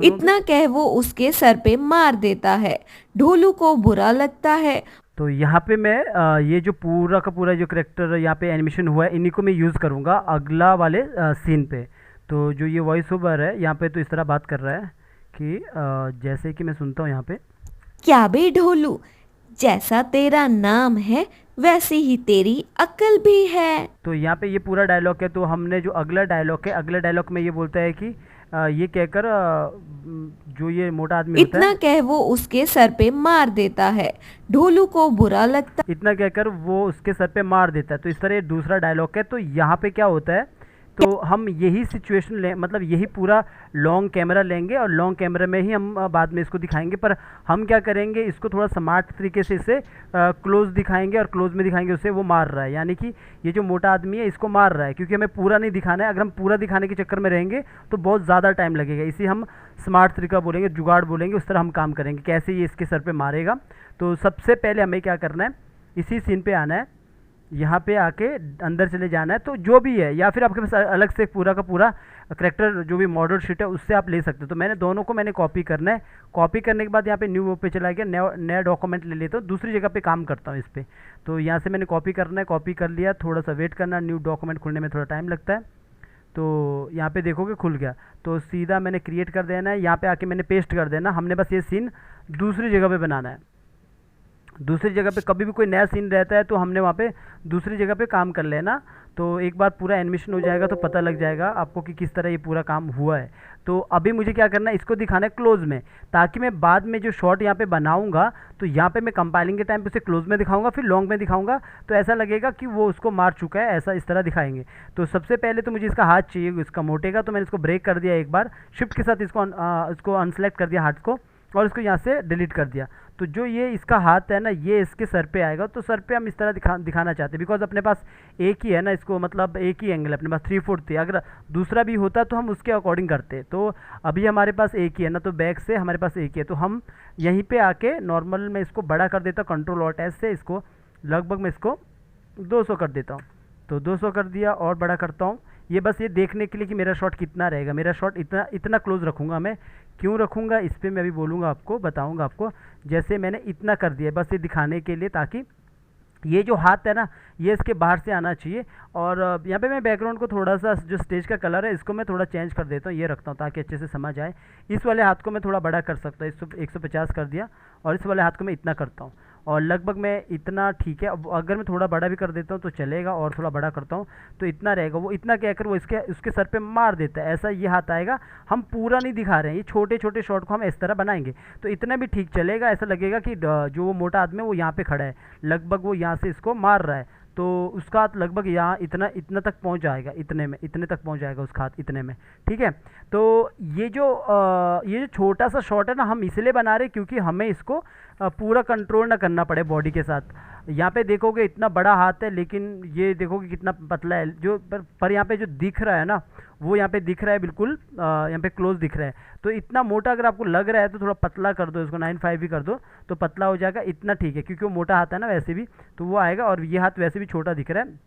इतना कह वो उसके सर पे मार देता है। ढोलू को बुरा लगता है। तो यहाँ पे मैं ये जो पूरा का पूरा जो करेक्टर यहाँ पे एनिमेशन हुआ है इन्हीं को मैं यूज़ करूँगा अगला वाले सीन पे। तो जो ये वॉइस ओवर है यहाँ पे तो इस तरह बात कर रहा है कि जैसे कि मैं सुनता हूँ यहाँ पे। क्या बे ढोलू, जैसा तेरा नाम है वैसी ही तेरी अक्ल भी है। तो यहाँ पे ये पूरा डायलॉग है। तो हमने जो अगला डायलॉग है, अगला डायलॉग में ये बोलता है कि ये कहकर जो ये मोटा आदमी होता इतना है, कह वो उसके सर पे मार देता है। ढोलू को बुरा लगता। इतना कहकर वो उसके सर पे मार देता है। तो इस तरह ये दूसरा डायलॉग है। तो यहाँ पे क्या होता है, तो हम यही सिचुएशन ले, मतलब यही पूरा लॉन्ग कैमरा लेंगे और लॉन्ग कैमरे में ही हम बाद में इसको दिखाएंगे। पर हम क्या करेंगे, इसको थोड़ा स्मार्ट तरीके से इसे क्लोज दिखाएंगे और क्लोज में दिखाएंगे उसे वो मार रहा है, यानी कि ये जो मोटा आदमी है इसको मार रहा है, क्योंकि हमें पूरा नहीं दिखाना है। अगर हम पूरा दिखाने के चक्कर में रहेंगे तो बहुत ज़्यादा टाइम लगेगा। इसी हम स्मार्ट तरीका बोलेंगे, जुगाड़ बोलेंगे, उस तरह हम काम करेंगे कैसे ये इसके सर पे मारेगा। तो सबसे पहले हमें क्या करना है, इसी सीन पे आना है, यहाँ पे आके अंदर चले जाना है। तो जो भी है, या फिर आपके पास अलग से पूरा का पूरा करेक्टर जो भी मॉडल शीट है उससे आप ले सकते हो। तो मैंने दोनों को मैंने कॉपी करना है। कॉपी करने के बाद यहाँ पे न्यू पे चला गया, नया नया डॉक्यूमेंट ले लेता हूँ, दूसरी जगह पे काम करता हूँ इस पर। तो यहाँ से मैंने कॉपी करना है, कॉपी कर लिया, थोड़ा सा वेट करना, न्यू डॉक्यूमेंट खुलने में थोड़ा टाइम लगता है। तो यहाँ पे देखोगे खुल गया। तो सीधा मैंने क्रिएट कर देना है, यहाँ पे आके मैंने पेस्ट कर देना। हमने बस ये सीन दूसरी जगह पे बनाना है। दूसरी जगह पे कभी भी कोई नया सीन रहता है तो हमने वहाँ पे दूसरी जगह पे काम कर लेना। तो एक बार पूरा एनिमेशन हो जाएगा तो पता लग जाएगा आपको कि किस तरह ये पूरा काम हुआ है। तो अभी मुझे क्या करना है, इसको दिखाना है क्लोज में, ताकि मैं बाद में जो शॉट यहाँ पे बनाऊंगा तो यहाँ पे मैं कंपाइलिंग के टाइम पे उसे क्लोज में दिखाऊंगा, फिर लॉन्ग में दिखाऊंगा, तो ऐसा लगेगा कि वो उसको मार चुका है, ऐसा इस तरह दिखाएंगे। तो सबसे पहले तो मुझे इसका हाथ चाहिए, इसका मोटे का। तो मैंने इसको ब्रेक कर दिया एक बार, शिफ्ट के साथ इसको अनसेलेक्ट कर दिया हाथ को, और इसको यहाँ से डिलीट कर दिया। तो जो ये इसका हाथ है ना, ये इसके सर पे आएगा। तो सर पे हम इस तरह दिखाना चाहते हैं, बिकॉज अपने पास एक ही है ना, इसको मतलब एक ही एंगल है अपने पास, 3/4 थी। अगर दूसरा भी होता तो हम उसके अकॉर्डिंग करते। तो अभी हमारे पास एक ही है ना, तो बैक से हमारे पास एक ही है। तो हम यहीं पे आके नॉर्मल में इसको बड़ा कर देता हूँ, Ctrl+Alt+S से इसको लगभग मैं इसको 200 कर देता हूँ। तो 200 कर दिया और बड़ा करता हूँ। ये बस ये देखने के लिए कि मेरा शॉट कितना रहेगा। मेरा शॉट इतना इतना क्लोज रखूँगा मैं। क्यों रखूँगा इस पर मैं अभी बोलूँगा आपको, बताऊँगा आपको। जैसे मैंने इतना कर दिया बस ये दिखाने के लिए, ताकि ये जो हाथ है ना ये इसके बाहर से आना चाहिए। और यहाँ पे मैं बैकग्राउंड को थोड़ा सा, जो स्टेज का कलर है इसको मैं थोड़ा चेंज कर देता हूँ, ये रखता हूँ ताकि अच्छे से समझ आए। इस वाले हाथ को मैं थोड़ा बड़ा कर सकता हूँ, 150 कर दिया, और इस वाले हाथ को मैं इतना करता हूँ। और लगभग मैं इतना, ठीक है। अब अगर मैं थोड़ा बड़ा भी कर देता हूँ तो चलेगा, और थोड़ा बड़ा करता हूँ तो इतना रहेगा। वो इतना कहकर वो उसके सर पे मार देता है, ऐसा ये हाथ आएगा। हम पूरा नहीं दिखा रहे हैं, ये छोटे छोटे शॉट को हम इस तरह बनाएंगे तो इतना भी ठीक चलेगा। ऐसा लगेगा कि जो वो मोटा आदमी है वो यहाँ पे खड़ा है, लगभग वो यहाँ से इसको मार रहा है। तो उसका हाथ लगभग यहाँ इतना इतना तक पहुँच जाएगा, इतने में, इतने तक पहुँच जाएगा उसका हाथ, इतने में, ठीक है। तो ये जो छोटा सा शॉट है ना, हम इसलिए बना रहे क्योंकि हमें इसको पूरा कंट्रोल ना करना पड़े बॉडी के साथ। यहाँ पे देखोगे इतना बड़ा हाथ है, लेकिन ये देखोगे कितना पतला है। जो पर यहाँ पे जो दिख रहा है ना, वो यहाँ पे दिख रहा है बिल्कुल, यहाँ पे क्लोज दिख रहा है। तो इतना मोटा अगर आपको लग रहा है तो थोड़ा पतला कर दो, इसको 9.5 भी कर दो तो पतला हो जाएगा। इतना ठीक है, क्योंकि वो मोटा हाथ है ना वैसे भी, तो वो आएगा। और ये हाथ वैसे भी छोटा दिख रहा है,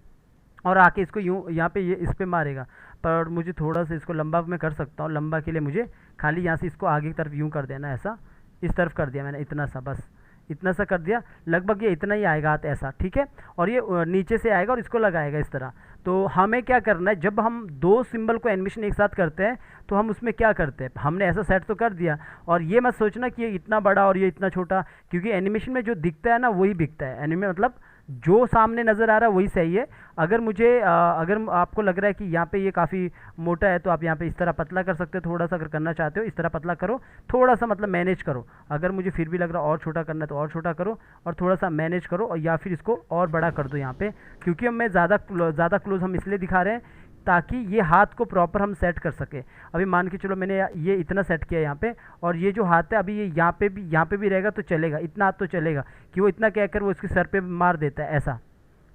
और आके इसको यूँ यहाँ पे ये इस पे मारेगा। पर मुझे थोड़ा सा इसको लंबा मैं कर सकता हूँ। लंबा के लिए मुझे खाली यहाँ से इसको आगे की तरफ यूँ कर देना, ऐसा इस तरफ कर दिया मैंने, इतना सा, बस इतना सा कर दिया। लगभग ये इतना ही आएगा हाथ, ऐसा, ठीक है। और ये नीचे से आएगा और इसको लगाएगा इस तरह। तो हमें क्या करना है, जब हम दो सिंबल को एनिमेशन एक साथ करते हैं तो हम उसमें क्या करते हैं, हमने ऐसा सेट तो कर दिया, और ये मत सोचना कि ये इतना बड़ा और ये इतना छोटा, क्योंकि एनिमेशन में जो दिखता है ना वही दिखता है। एनिमे मतलब जो सामने नज़र आ रहा है वही सही है। अगर आपको लग रहा है कि यहाँ पे ये काफ़ी मोटा है तो आप यहाँ पे इस तरह पतला कर सकते हो। थोड़ा सा अगर करना चाहते हो इस तरह पतला करो, थोड़ा सा मतलब मैनेज करो। अगर मुझे फिर भी लग रहा है और छोटा करना है तो और छोटा करो, और थोड़ा सा मैनेज करो, और या फिर इसको और बड़ा कर दो यहाँ पे। क्योंकि हम मैं ज़्यादा क्लोज हम इसलिए दिखा रहे हैं ताकि ये हाथ को प्रॉपर हम सेट कर सके। अभी मान के चलो मैंने ये इतना सेट किया यहाँ पे, और ये जो हाथ है अभी ये यहाँ पे भी रहेगा तो चलेगा, इतना हाथ तो चलेगा कि वो इतना कहकर वो उसके सर पे मार देता है, ऐसा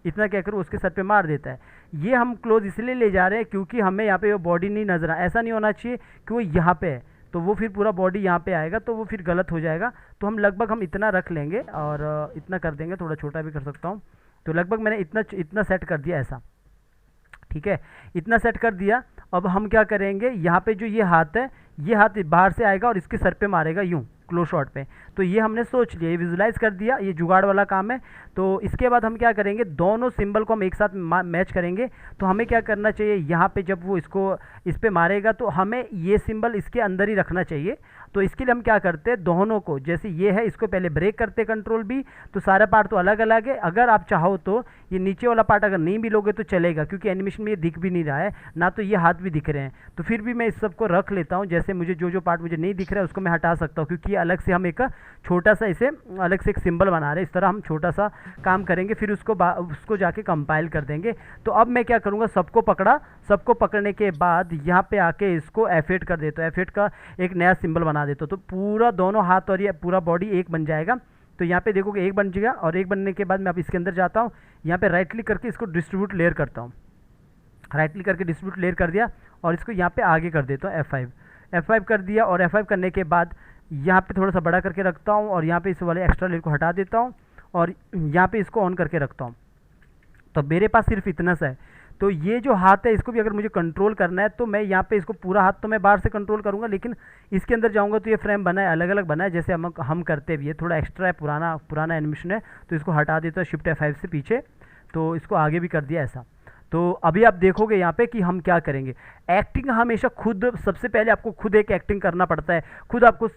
इतना कहकर वो उसके सर पे मार देता है। ये हम क्लोज इसलिए ले जा रहे हैं क्योंकि हमें यहाँ पे वो बॉडी नहीं नजर आ, ऐसा नहीं होना चाहिए कि वो यहाँ पे है तो वो फिर पूरा बॉडी यहाँ पे आएगा तो वो फिर गलत हो जाएगा। तो हम लगभग हम इतना रख लेंगे, और इतना कर देंगे, थोड़ा छोटा भी कर सकता हूँ। तो लगभग मैंने इतना इतना सेट कर दिया ऐसा, ठीक है, इतना सेट कर दिया। अब हम क्या करेंगे, यहाँ पे जो ये हाथ है, ये हाथ बाहर से आएगा और इसके सर पे मारेगा यूं क्लोज शॉट पे। तो ये हमने सोच लिया, ये विजुलाइज कर दिया, ये जुगाड़ वाला काम है। तो इसके बाद हम क्या करेंगे, दोनों सिंबल को हम एक साथ मैच करेंगे। तो हमें क्या करना चाहिए, यहाँ पे जब वो इसको इस पे मारेगा तो हमें ये सिंबल इसके अंदर ही रखना चाहिए। तो इसके लिए हम क्या करते हैं, दोनों को, जैसे ये है इसको पहले ब्रेक करते कंट्रोल बी, तो सारा पार्ट तो अलग अलग है। अगर आप चाहो तो ये नीचे वाला पार्ट अगर नहीं भी लोगे तो चलेगा, क्योंकि एनिमेशन में ये दिख भी नहीं रहा है ना, तो ये हाथ भी दिख रहे हैं। तो फिर भी मैं इस सबको रख लेता हूँ, जैसे मुझे जो पार्ट मुझे नहीं दिख रहा है उसको मैं हटा सकता हूँ, क्योंकि अलग से हम एक छोटा सा इसे अलग से एक सिंबल बना रहे हैं। इस तरह हम छोटा सा काम करेंगे, फिर उसको जाके कंपाइल कर देंगे। तो अब मैं क्या करूँगा, सबको पकड़ा, सबको पकड़ने के बाद यहाँ पे आके इसको F8 कर देता हूँ, F8 का एक नया सिंबल बना देता हूँ। तो पूरा दोनों हाथ और ये पूरा बॉडी एक बन जाएगा। तो यहाँ पे देखोगे एक बन जाएगा, और एक बनने के बाद मैं अब इसके अंदर जाता हूँ, यहाँ पे राइट क्लिक करके इसको डिस्ट्रीब्यूट लेयर करता हूँ। राइट क्लिक करके डिस्ट्रीब्यूट लेयर कर दिया और इसको यहाँ पे आगे कर देता हूँ F5 कर दिया। और F5 करने के बाद यहाँ पे थोड़ा सा बड़ा करके रखता हूँ, और यहाँ पे इस वाले एक्स्ट्रा लेयर को हटा देता हूँ, और यहाँ पे इसको ऑन करके रखता हूँ। तो मेरे पास सिर्फ इतना सा है। तो ये जो हाथ है इसको भी अगर मुझे कंट्रोल करना है तो मैं यहाँ पे इसको पूरा हाथ तो मैं बाहर से कंट्रोल करूँगा, लेकिन इसके अंदर जाऊँगा तो ये फ्रेम बना है, अलग अलग बना है, जैसे हम करते भी है, थोड़ा एक्स्ट्रा है, पुराना एनिमेशन है। तो इसको हटा देता हूँ शिफ्ट F5 से पीछे, तो इसको आगे भी कर दिया ऐसा। तो अभी आप देखोगे यहाँ पे कि हम क्या करेंगे। एक्टिंग हमेशा खुद, सबसे पहले आपको खुद एक एक्टिंग करना पड़ता है, खुद आपको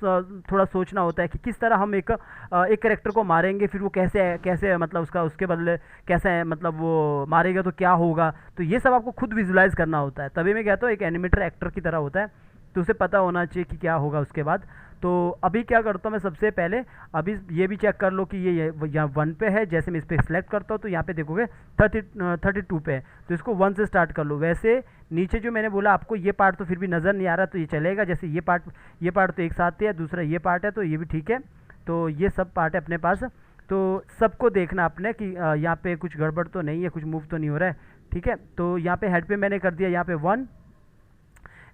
थोड़ा सोचना होता है कि किस तरह हम एक कैरेक्टर को मारेंगे, फिर वो कैसे मतलब उसके बदले कैसे मतलब वो मारेगा तो क्या होगा। तो ये सब आपको खुद विजुलाइज करना होता है, तभी मैं कहता हूँ एक एनिमेटर एक्टर की तरह होता है, तो उसे पता होना चाहिए कि क्या होगा उसके बाद। तो अभी क्या करता हूँ मैं, सबसे पहले अभी ये भी चेक कर लो कि ये यहाँ 1 पे है। जैसे मैं इस पर सिलेक्ट करता हूँ तो यहाँ पे देखोगे 32 पे है, तो इसको 1 से स्टार्ट कर लो। वैसे नीचे जो मैंने बोला आपको ये पार्ट तो फिर भी नज़र नहीं आ रहा, तो ये चलेगा। जैसे ये पार्ट तो एक साथ है, दूसरा ये पार्ट है, तो ये भी ठीक है। तो ये सब पार्ट है अपने पास, तो सबको देखना अपने कि यहाँ पे कुछ गड़बड़ तो नहीं है, कुछ मूव तो नहीं हो रहा है, ठीक है। तो यहाँ पे हेड पे मैंने कर दिया यहाँ पे 1,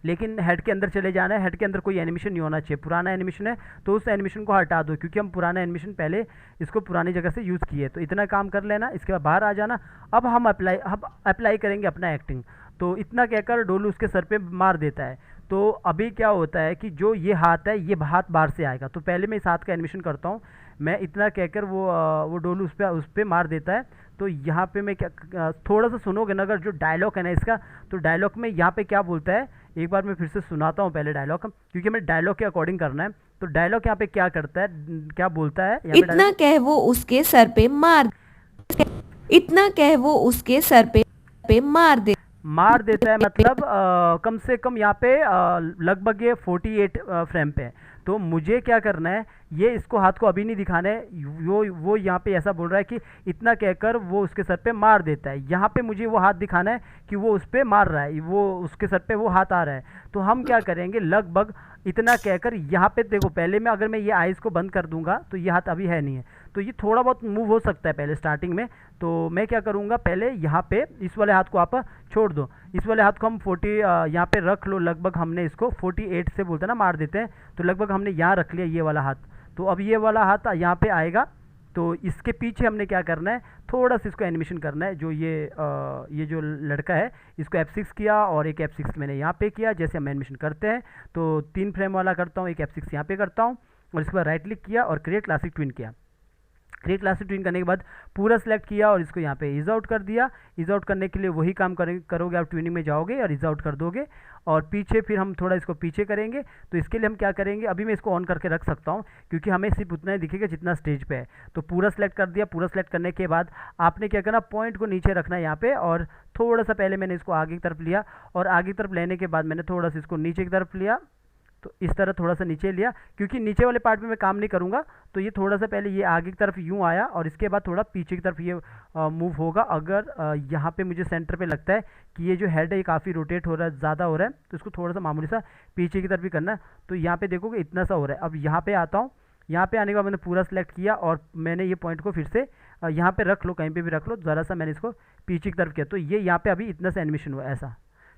लेकिन हेड के अंदर चले जाना है। हेड के अंदर कोई एनिमेशन नहीं होना चाहिए, पुराना एनिमेशन है तो उस एनिमेशन को हटा दो, क्योंकि हम पुराना एनिमेशन पहले इसको पुरानी जगह से यूज़ किए। तो इतना काम कर लेना, इसके बाद बाहर आ जाना। अब हम अप्लाई करेंगे अपना एक्टिंग। तो इतना कहकर डोलू उसके सर पे मार देता है। तो अभी क्या होता है कि जो ये हाथ है, ये हाथ बाहर से आएगा। तो पहले मैं इस हाथ का एनिमेशन करता हूँ, मैं इतना कहकर वो डोलू उस पर मार देता है। तो यहाँ पे मैं क्या, थोड़ा सा सुनोगे ना अगर, जो डायलॉग है ना इसका, तो डायलॉग में यहाँ पे क्या बोलता है, एक बार मैं फिर से सुनाता हूँ पहले डायलॉग, क्योंकि हमें डायलॉग के अकॉर्डिंग करना है। तो डायलॉग यहाँ पे क्या करता है, क्या बोलता है यहाँ पे इतना कह वो उसके सर पे मार इतना कह वो उसके सर पे मार देता है, मतलब कम से कम यहाँ पे लगभग ये 48 फ्रेम पे है। तो मुझे क्या करना है, ये इसको हाथ को अभी नहीं दिखाना है, वो यहाँ पे ऐसा बोल रहा है कि इतना कहकर वो उसके सर पे मार देता है। यहाँ पे मुझे वो हाथ दिखाना है कि वो उस पर मार रहा है, वो उसके सर पे वो हाथ आ रहा है। तो हम क्या करेंगे, लगभग इतना कहकर यहाँ पे देखो, पहले में अगर मैं ये आइज़ को बंद कर दूंगा तो ये हाथ अभी है नहीं है, तो ये थोड़ा बहुत मूव हो सकता है पहले स्टार्टिंग में। तो मैं क्या करूँगा, पहले यहाँ पे इस वाले हाथ को आप छोड़ दो, इस वाले हाथ को हम 40 यहाँ पे रख लो। लगभग हमने इसको 48 से बोलते हैं ना मार देते हैं, तो लगभग हमने यहाँ रख लिया ये वाला हाथ। तो अब ये वाला हाथ यहाँ पे आएगा। तो इसके पीछे हमने क्या करना है, थोड़ा सा इसको एनिमेशन करना है। जो ये जो लड़का है, इसको F6 किया और एक F6 मैंने यहाँ पे किया, जैसे हम एनिमेशन करते हैं। तो 3 फ्रेम वाला करता हूँ, एक F6 यहाँ पे करता हूँ, और इसके बाद राइट क्लिक किया और क्रिएट क्लासिक ट्विन किया। क्रिएट क्लासिक ट्विन करने के बाद पूरा सेलेक्ट किया और इसको यहाँ पे इज आउट कर दिया। इज आउट करने के लिए वही काम करोगे आप, ट्विनिंग में जाओगे और इज आउट कर दोगे, और पीछे फिर हम थोड़ा इसको पीछे करेंगे। तो इसके लिए हम क्या करेंगे, अभी मैं इसको ऑन करके रख सकता हूँ, क्योंकि हमें सिर्फ उतना ही दिखेगा जितना स्टेज पे है। तो पूरा सेलेक्ट कर दिया। पूरा सेलेक्ट करने के बाद आपने क्या करना, पॉइंट को नीचे रखना है यहाँ पे, और थोड़ा सा पहले मैंने इसको आगे की तरफ लिया, और आगे की तरफ लेने के बाद मैंने थोड़ा सा इसको नीचे की तरफ लिया। तो इस तरह थोड़ा सा नीचे लिया, क्योंकि नीचे वाले पार्ट में मैं काम नहीं करूँगा। तो ये थोड़ा सा पहले ये आगे की तरफ यूँ आया, और इसके बाद थोड़ा पीछे की तरफ ये मूव होगा। अगर यहाँ पे मुझे सेंटर पे लगता है कि ये जो हेड है ये काफ़ी रोटेट हो रहा है, ज़्यादा हो रहा है, तो इसको थोड़ा सा मामूली सा पीछे की तरफ भी करना है। तो यहाँ पे देखोगे इतना सा हो रहा है। अब यहाँ पे आता हूँ, यहाँ पे आने के बाद मैंने पूरा सेलेक्ट किया, और मैंने ये पॉइंट को फिर से यहाँ पे रख लो, कहीं पे भी रख लो, ज़रा सा मैंने इसको पीछे की तरफ किया। तो ये यहाँ पे अभी इतना सा एनिमेशन हुआ ऐसा,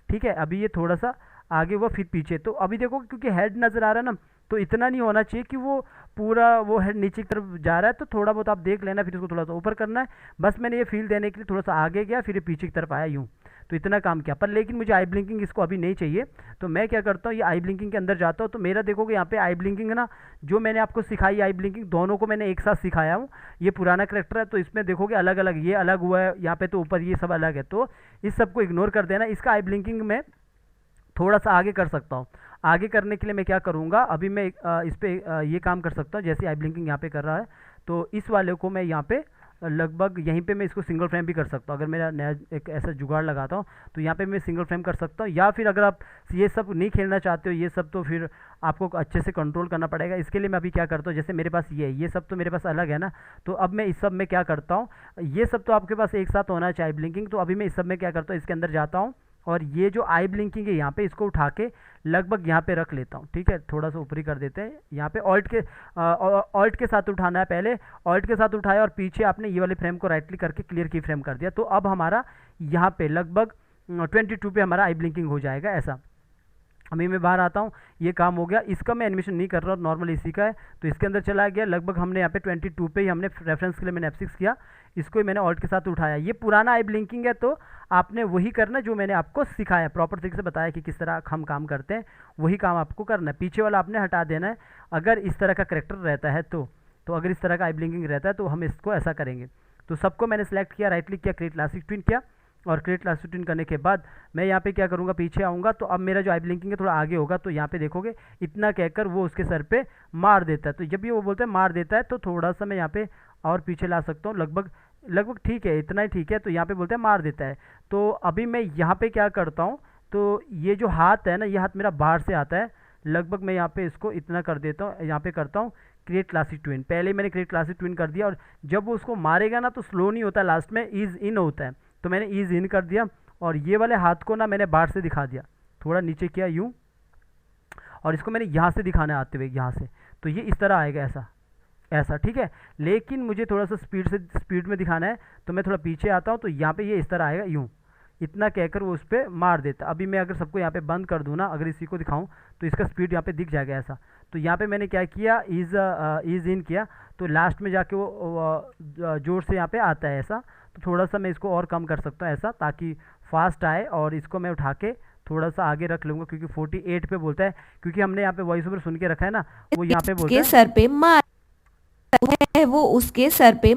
ठीक है। अभी ये थोड़ा सा आगे हुआ फिर पीछे। तो अभी देखो, क्योंकि हेड नज़र आ रहा है ना, तो इतना नहीं होना चाहिए कि वो पूरा वो हेड नीचे की तरफ जा रहा है। तो थोड़ा बहुत आप देख लेना, फिर इसको थोड़ा सा ऊपर करना है। बस मैंने ये फील देने के लिए थोड़ा सा आगे गया, फिर ये पीछे की तरफ आया यूँ। तो इतना काम किया, पर लेकिन मुझे आई ब्लिंकिंग इसको अभी नहीं चाहिए। तो मैं क्या करता हूँ, ये आई ब्लिंकिंग के अंदर जाता हूँ, तो मेरा देखोगे यहाँ पे आई ब्लिंकिंग है ना, जो मैंने आपको सिखाई आई ब्लिंकिंग, दोनों को मैंने एक साथ सिखाया हूँ। ये पुराना करेक्टर है तो इसमें देखोगे अलग अलग, ये अलग हुआ है यहाँ पे, तो ऊपर ये सब अलग है, तो इस सबको इग्नोर कर देना। इसका आई ब्लिंकिंग में थोड़ा सा आगे कर सकता हूँ। आगे करने के लिए मैं क्या करूँगा, अभी मैं इस पर ये काम कर सकता हूँ, जैसे आई ब्लिंकिंग यहाँ पे कर रहा है, तो इस वाले को मैं यहाँ पे लगभग यहीं पे मैं इसको सिंगल फ्रेम भी कर सकता हूँ। अगर मेरा नया एक ऐसा जुगाड़ लगाता हूँ तो यहाँ पे मैं सिंगल फ्रेम कर सकता हूँ, या फिर अगर आप ये सब नहीं खेलना चाहते हो ये सब, तो फिर आपको अच्छे से कंट्रोल करना पड़ेगा। इसके लिए मैं अभी क्या करता हूँ, जैसे मेरे पास ये सब तो मेरे पास अलग है ना, तो अब मैं इस सब में क्या करता हूँ, ये सब तो आपके पास एक साथ होना चाहिए ब्लिंकिंग, तो अभी मैं इस सब में क्या करता हूँ, इसके अंदर जाता हूँ और ये जो आई ब्लिंकिंग है यहाँ पे इसको उठा के लगभग यहाँ पे रख लेता हूँ। ठीक है, थोड़ा सा ऊपरी कर देते हैं। यहाँ पे ऑल्ट के साथ उठाना है, पहले ऑल्ट के साथ उठाया और पीछे आपने ये वाले फ्रेम को राइट क्लिक करके क्लियर की फ्रेम कर दिया, तो अब हमारा यहाँ पे लगभग 22 पे हमारा आई ब्लिंकिंग हो जाएगा ऐसा। अभी मैं बाहर आता हूँ, ये काम हो गया। इसका मैं एनिमेशन नहीं कर रहा हूँ, नॉर्मल इसी का है, तो इसके अंदर चला गया। लगभग हमने यहाँ पे 22 पे ही हमने रेफरेंस के लिए मैंने F6 किया, इसको ही मैंने ऑल्ट के साथ उठाया। ये पुराना आई ब्लिंकिंग है, तो आपने वही करना जो मैंने आपको सिखाया, प्रॉपर तरीके से बताया कि किस तरह हम काम करते हैं, वही काम आपको करना है। पीछे वाला आपने हटा देना है अगर इस तरह का करेक्टर रहता है तो अगर इस तरह का आई ब्लिंकिंग रहता है तो हम इसको ऐसा करेंगे। तो सबको मैंने सेलेक्ट किया, राइट क्लिक किया, क्रिएट लास्टिक ट्विन किया, और क्रिएट लास्टिक ट्विन करने के बाद मैं यहाँ पे क्या करूँगा, पीछे आऊँगा, तो अब मेरा जो आई ब्लिंकिंग है थोड़ा आगे होगा, तो यहाँ पे देखोगे इतना कहकर वो उसके सर पे मार देता है। तो जब भी वो बोलते हैं मार देता है, तो थोड़ा सा मैं यहाँ पे और पीछे ला सकता हूँ, लगभग ठीक है, इतना ही ठीक है। तो यहाँ पे बोलते हैं मार देता है, तो अभी मैं यहाँ पे क्या करता हूँ, तो ये जो हाथ है ना, ये हाथ मेरा बाहर से आता है, लगभग मैं यहाँ पे इसको इतना कर देता हूँ, यहाँ पे करता हूँ क्रिएट क्लासिक ट्विन। पहले मैंने क्रिएट क्लासिक ट्विन कर दिया, और जब वो उसको मारेगा ना तो स्लो नहीं होता, लास्ट में ईज इन होता है, तो मैंने ईज इन कर दिया। और ये वाले हाथ को ना मैंने बाहर से दिखा दिया, थोड़ा नीचे किया यूँ, और इसको मैंने यहाँ से दिखाना आते हुए यहाँ से, तो ये इस तरह आएगा ऐसा। ठीक है, लेकिन मुझे थोड़ा सा स्पीड में दिखाना है, तो मैं थोड़ा पीछे आता हूँ, तो यहाँ पे ये इस तरह आएगा यूँ, इतना कहकर वो उस पर मार देता। अभी मैं अगर सबको यहाँ पे बंद कर दूँ ना, अगर इसी को दिखाऊँ तो इसका स्पीड यहाँ पे दिख जाएगा ऐसा। तो यहाँ पे मैंने क्या किया, ईज इन किया, तो लास्ट में जाके वो जोर से यहाँ पे आता है ऐसा। तो थोड़ा सा मैं इसको और कम कर सकता हूँ ऐसा, ताकि फास्ट आए, और इसको मैं उठा के थोड़ा सा आगे रख लूँगा, क्योंकि 48 पे बोलता है, क्योंकि हमने यहाँ पे वॉइस ओवर सुन के रखा है ना, वो यहाँ पे बोलता है सर पे मार है, वो उसके सर पे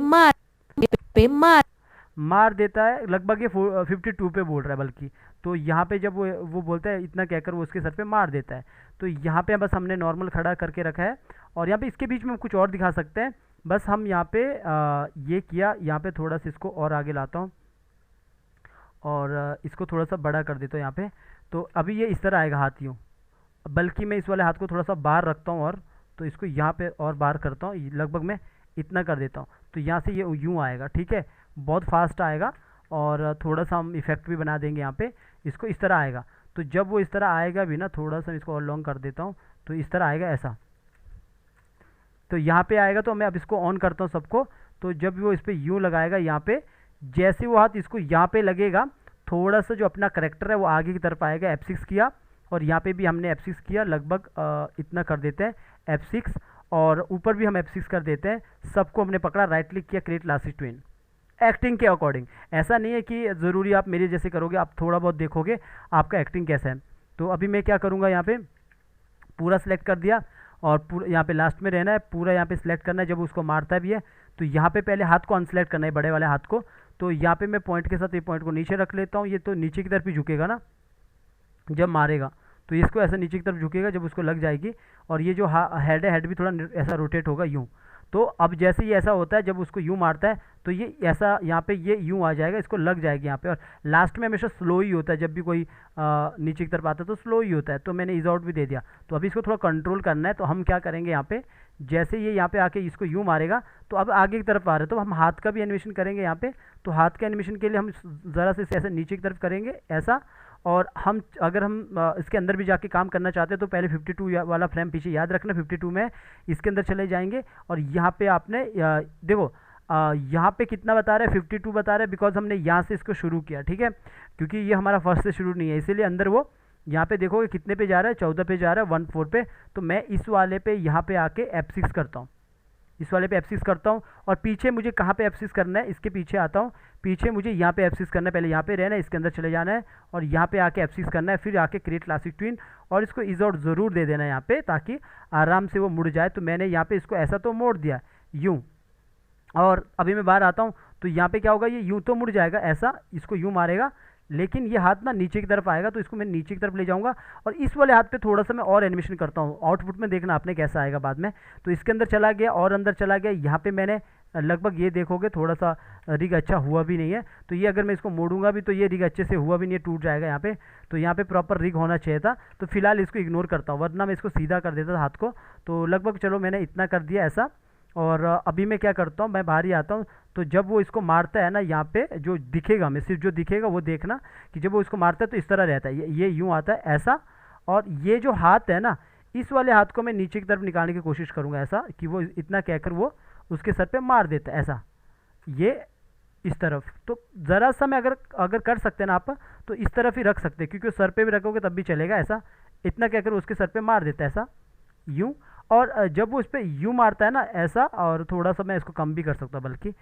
मार देता है। लगभग ये 52 पे बोल रहा है बल्कि, तो यहाँ पे जब वो बोलता है इतना कहकर वो उसके सर पे मार देता है। तो यहाँ पे बस हमने नॉर्मल खड़ा करके रखा है, और यहाँ पे इसके बीच में हम कुछ और दिखा सकते हैं। बस हम यहाँ पे ये किया, यहाँ पे थोड़ा सा इसको और आगे लाता हूँ, और इसको थोड़ा सा बड़ा कर देता हूँ यहाँ पे। तो अभी ये इस तरह आएगा हाथ यूँ, बल्कि मैं इस वाले हाथ को थोड़ा सा बाहर रखता हूँ, और तो इसको यहाँ पे और बाहर करता हूँ, लगभग मैं इतना कर देता हूँ, तो यहाँ से ये यूँ आएगा। ठीक है, बहुत फास्ट आएगा, और थोड़ा सा हम इफेक्ट भी बना देंगे यहाँ पे, इसको इस तरह आएगा। तो जब वो इस तरह आएगा भी ना, थोड़ा सा इसको और लॉन्ग कर देता हूँ, तो इस तरह आएगा ऐसा। तो यहाँ पे आएगा, तो मैं अब इसको ऑन करता हूँ सबको, तो जब वो इस पर यूँ लगाएगा यहाँ पे, जैसे वो हाथ इसको यहाँ पे लगेगा, थोड़ा सा जो अपना करेक्टर है वो आगे की तरफ आएगा। F6 किया, और यहाँ पे भी हमने F6 किया, लगभग इतना कर देते हैं F6, और ऊपर भी हम F6 कर देते हैं। सबको हमने पकड़ा, राइट क्लिक किया, क्रिएट लास्टिक ट्विन। एक्टिंग के अकॉर्डिंग, ऐसा नहीं है कि ज़रूरी आप मेरे जैसे करोगे, आप थोड़ा बहुत देखोगे आपका एक्टिंग कैसा है। तो अभी मैं क्या करूँगा, यहाँ पे पूरा सेलेक्ट कर दिया, और पूरा यहाँ पे लास्ट में रहना है, पूरा यहाँ पे सिलेक्ट करना है। जब उसको मारता भी है तो यहाँ पे पहले हाथ को अनसेलेक्ट करना है, बड़े वाले हाथ को। तो यहाँ पे मैं पॉइंट के साथ ये पॉइंट को नीचे रख लेता हूँ, ये तो नीचे की तरफ ही झुकेगा ना जब मारेगा, तो इसको ऐसा नीचे की तरफ झुकेगा जब उसको लग जाएगी। और ये जो हेड है, हेड भी थोड़ा ऐसा रोटेट होगा यूँ। तो अब जैसे ये ऐसा होता है, जब उसको यूँ मारता है तो ये ऐसा यहाँ पे ये यूँ आ जाएगा, इसको लग जाएगी यहाँ पे। और लास्ट में हमेशा स्लो ही होता है, जब भी कोई नीचे की तरफ आता है तो स्लो ही होता है। तो मैंने इज आउट भी दे दिया। तो अभी इसको थोड़ा कंट्रोल करना है, तो हम क्या करेंगे, यहाँ पे जैसे ये यहाँ पे आके इसको यूँ मारेगा, तो अब आगे की तरफ आ रहा है, तो हम हाथ का भी एनिमेशन करेंगे यहाँ पे। तो हाथ के एनिमेशन के लिए हम ज़रा से ऐसे नीचे की तरफ करेंगे ऐसा। और अगर हम इसके अंदर भी जाके काम करना चाहते हैं, तो पहले 52 वाला फ्रेम पीछे याद रखना, 52 में इसके अंदर चले जाएंगे। और यहाँ पे आपने देखो यहाँ पे कितना बता रहा है, 52 बता रहा है, बिकॉज हमने यहाँ से इसको शुरू किया। ठीक है, क्योंकि ये हमारा फर्स्ट से शुरू नहीं है, इसीलिए अंदर वो यहाँ पे देखोगे कितने पे जा रहा है, 14 पे जा रहा है, 14 पे। तो मैं इस वाले पे यहाँ पे आके F6 करता हूँ, इस वाले पे F6 करता हूँ और पीछे मुझे कहाँ पे F6 करना है, इसके पीछे आता हूँ, पीछे मुझे यहाँ पे F6 करना है, पहले यहाँ पे रहना है, इसके अंदर चले जाना है और यहाँ पे आके F6 करना है, फिर आके क्रिएट क्लासिक ट्विन और इसको इज आउट ज़रूर दे देना है यहाँ पे, ताकि आराम से वो मुड़ जाए। तो मैंने यहाँ पे इसको ऐसा तो मोड़ दिया यूँ, और अभी मैं बाहर आता हूँ तो यहाँ पे क्या होगा, ये यूँ तो मुड़ जाएगा ऐसा, इसको यूँ मारेगा, लेकिन ये हाथ ना नीचे की तरफ आएगा, तो इसको मैं नीचे की तरफ ले जाऊंगा और इस वाले हाथ पे थोड़ा सा मैं और एनिमेशन करता हूँ, आउटपुट में देखना आपने कैसा आएगा बाद में। तो इसके अंदर चला गया और अंदर चला गया, यहाँ पे मैंने लगभग ये देखोगे थोड़ा सा रिग अच्छा हुआ भी नहीं है, तो ये अगर मैं इसको मोड़ूंगा भी तो ये रिग अच्छे से हुआ भी नहीं है, टूट जाएगा यहाँ पे। तो यहाँ पे प्रॉपर रिग होना चाहिए था, तो फिलहाल इसको इग्नोर करता हूँ, वरना मैं इसको सीधा कर देता था हाथ को। तो लगभग चलो मैंने इतना कर दिया ऐसा, और अभी मैं क्या करता हूँ, मैं बाहर ही आता हूँ। तो जब वो इसको मारता है ना, यहाँ पे जो दिखेगा, मैं सिर्फ जो दिखेगा वो देखना कि जब वो इसको मारता है तो इस तरह रहता है, ये यूँ आता है ऐसा, और ये जो हाथ है ना, इस वाले हाथ को मैं नीचे की तरफ निकालने की कोशिश करूँगा ऐसा, कि वो इतना कहकर वो उसके सर पे मार देता है ऐसा, ये इस तरफ। तो ज़रा सा मैं अगर अगर कर सकते हैं ना आप, तो इस तरफ ही रख सकते हैं, क्योंकि सर पे भी रखोगे तब भी चलेगा ऐसा, इतना कहकर उसके सर पे मार देता है ऐसा यूँ। और जब वो इस पर यूँ मारता है ना ऐसा, और थोड़ा सा मैं इसको कम भी कर सकता हूँ, बल्कि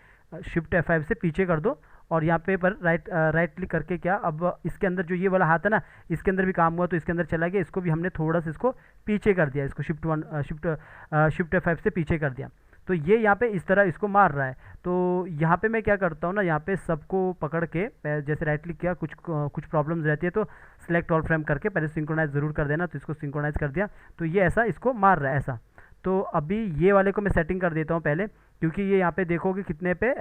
शिफ्ट F5 से पीछे कर दो और यहाँ पे पर राइट क्लिक करके क्या, अब इसके अंदर जो ये वाला हाथ है ना, इसके अंदर भी काम हुआ तो इसके अंदर चला गया, इसको भी हमने थोड़ा सा इसको पीछे कर दिया, इसको शिफ्ट F5 से पीछे कर दिया। तो ये यहाँ पे इस तरह इसको मार रहा है। तो यहाँ पे मैं क्या करता हूँ ना, यहाँ पे सबको पकड़ के जैसे राइट क्लिक किया, कुछ प्रॉब्लम्स रहती है तो सेलेक्ट ऑल फ्रेम करके पहले सिंक्रोनाइज ज़रूर कर देना, तो इसको सिंक्रोनाइज कर दिया, तो ये ऐसा इसको मार रहा है ऐसा। तो अभी ये वाले को मैं सेटिंग कर देता हूँ पहले, क्योंकि ये यहाँ पे देखोगे कितने पे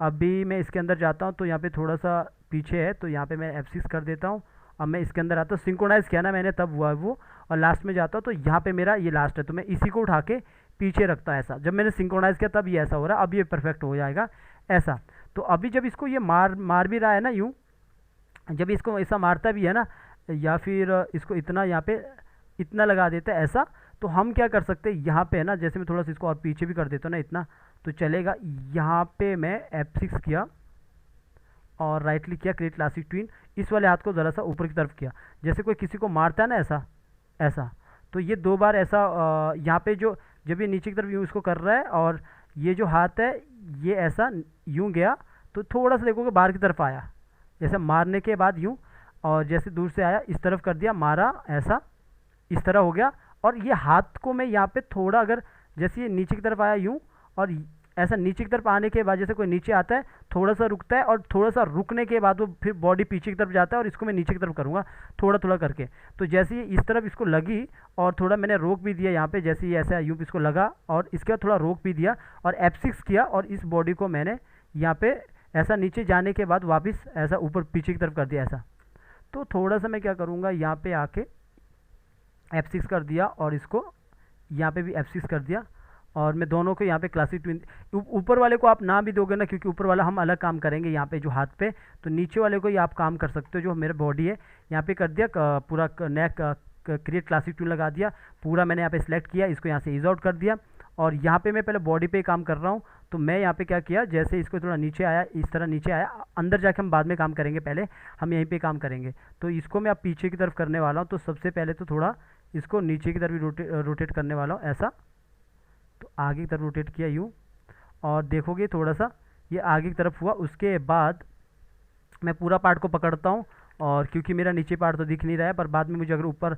अभी मैं इसके अंदर जाता हूँ तो यहाँ पे थोड़ा सा पीछे है, तो यहाँ पे मैं F6 कर देता हूँ। अब मैं इसके अंदर आता हूँ, सिंक्रोनाइज़ किया ना मैंने तब हुआ है वो, और लास्ट में जाता हूँ तो यहाँ पे मेरा ये लास्ट है, तो मैं इसी को उठा के पीछे रखता है ऐसा। जब मैंने सिंक्रोनाइज़ किया तब ये ऐसा हो रहा है, अब ये परफेक्ट हो जाएगा ऐसा। तो अभी जब इसको ये मार भी रहा है ना यूँ, जब इसको ऐसा मारता भी है ना, या फिर इसको इतना यहाँ पे इतना लगा देता है ऐसा, तो हम क्या कर सकते हैं यहाँ पे है ना, जैसे मैं थोड़ा सा इसको और पीछे भी कर देता हूँ ना इतना, तो चलेगा। यहाँ पे मैं F6 किया और राइट क्लिक किया, क्रिएट क्लासिक ट्विन, इस वाले हाथ को ज़रा सा ऊपर की तरफ किया, जैसे कोई किसी को मारता है ना ऐसा ऐसा। तो ये दो बार ऐसा यहाँ पे जो जब ये नीचे की तरफ यूँ इसको कर रहा है, और ये जो हाथ है ये ऐसा यूँ गया, तो थोड़ा सा देखोगे बाहर की तरफ आया, जैसे मारने के बाद यूँ, और जैसे दूर से आया इस तरफ कर दिया, मारा ऐसा, इस तरह हो गया। और ये हाथ को मैं यहाँ पे थोड़ा, अगर जैसे ये नीचे की तरफ आया यूँ, और ऐसा नीचे की तरफ आने के बाद जैसे कोई नीचे आता है थोड़ा सा रुकता है, और थोड़ा सा रुकने के बाद वो फिर बॉडी पीछे की तरफ जाता है, और इसको मैं नीचे की तरफ करूँगा थोड़ा थोड़ा करके। तो जैसे ये इस तरफ इसको लगी और थोड़ा मैंने रोक भी दिया यहाँ पे, जैसे ये ऐसा यूँ इसको लगा और इसके बाद थोड़ा रोक भी दिया और F6 किया, और इस बॉडी को मैंने यहाँ पे ऐसा नीचे जाने के बाद वापस ऐसा ऊपर पीछे की तरफ कर दिया ऐसा। तो थोड़ा सा मैं क्या करूँगा, यहाँ पे आके F6 कर दिया और इसको यहाँ पे भी F6 कर दिया, और मैं दोनों को यहाँ पे क्लासिक ट्विन, ऊपर वाले को आप ना भी दोगे ना, क्योंकि ऊपर वाला हम अलग काम करेंगे यहाँ पे जो हाथ पे, तो नीचे वाले को ही आप काम कर सकते हो, जो मेरा बॉडी है यहाँ पे कर दिया, पूरा नया क्रिएट क्लासिक ट्विन लगा दिया, पूरा मैंने यहाँ पे सिलेक्ट किया, इसको यहाँ से इज आउट कर दिया। और यहाँ पे मैं पहले बॉडी पे काम कर रहा हूँ, तो मैं यहाँ पे क्या किया, जैसे इसको थोड़ा नीचे आया, इस तरह नीचे आया, अंदर जाके हम बाद में काम करेंगे, पहले हम यहीं पे काम करेंगे। तो इसको मैं अब पीछे की तरफ करने वाला हूँ, तो सबसे पहले तो थोड़ा इसको नीचे की तरफ रोटेट करने वाला हूँ ऐसा, तो आगे की तरफ रोटेट किया यूँ, और देखोगे थोड़ा सा ये आगे की तरफ हुआ। उसके बाद मैं पूरा पार्ट को पकड़ता हूँ, और क्योंकि मेरा नीचे पार्ट तो दिख नहीं रहा है, पर बाद में मुझे अगर ऊपर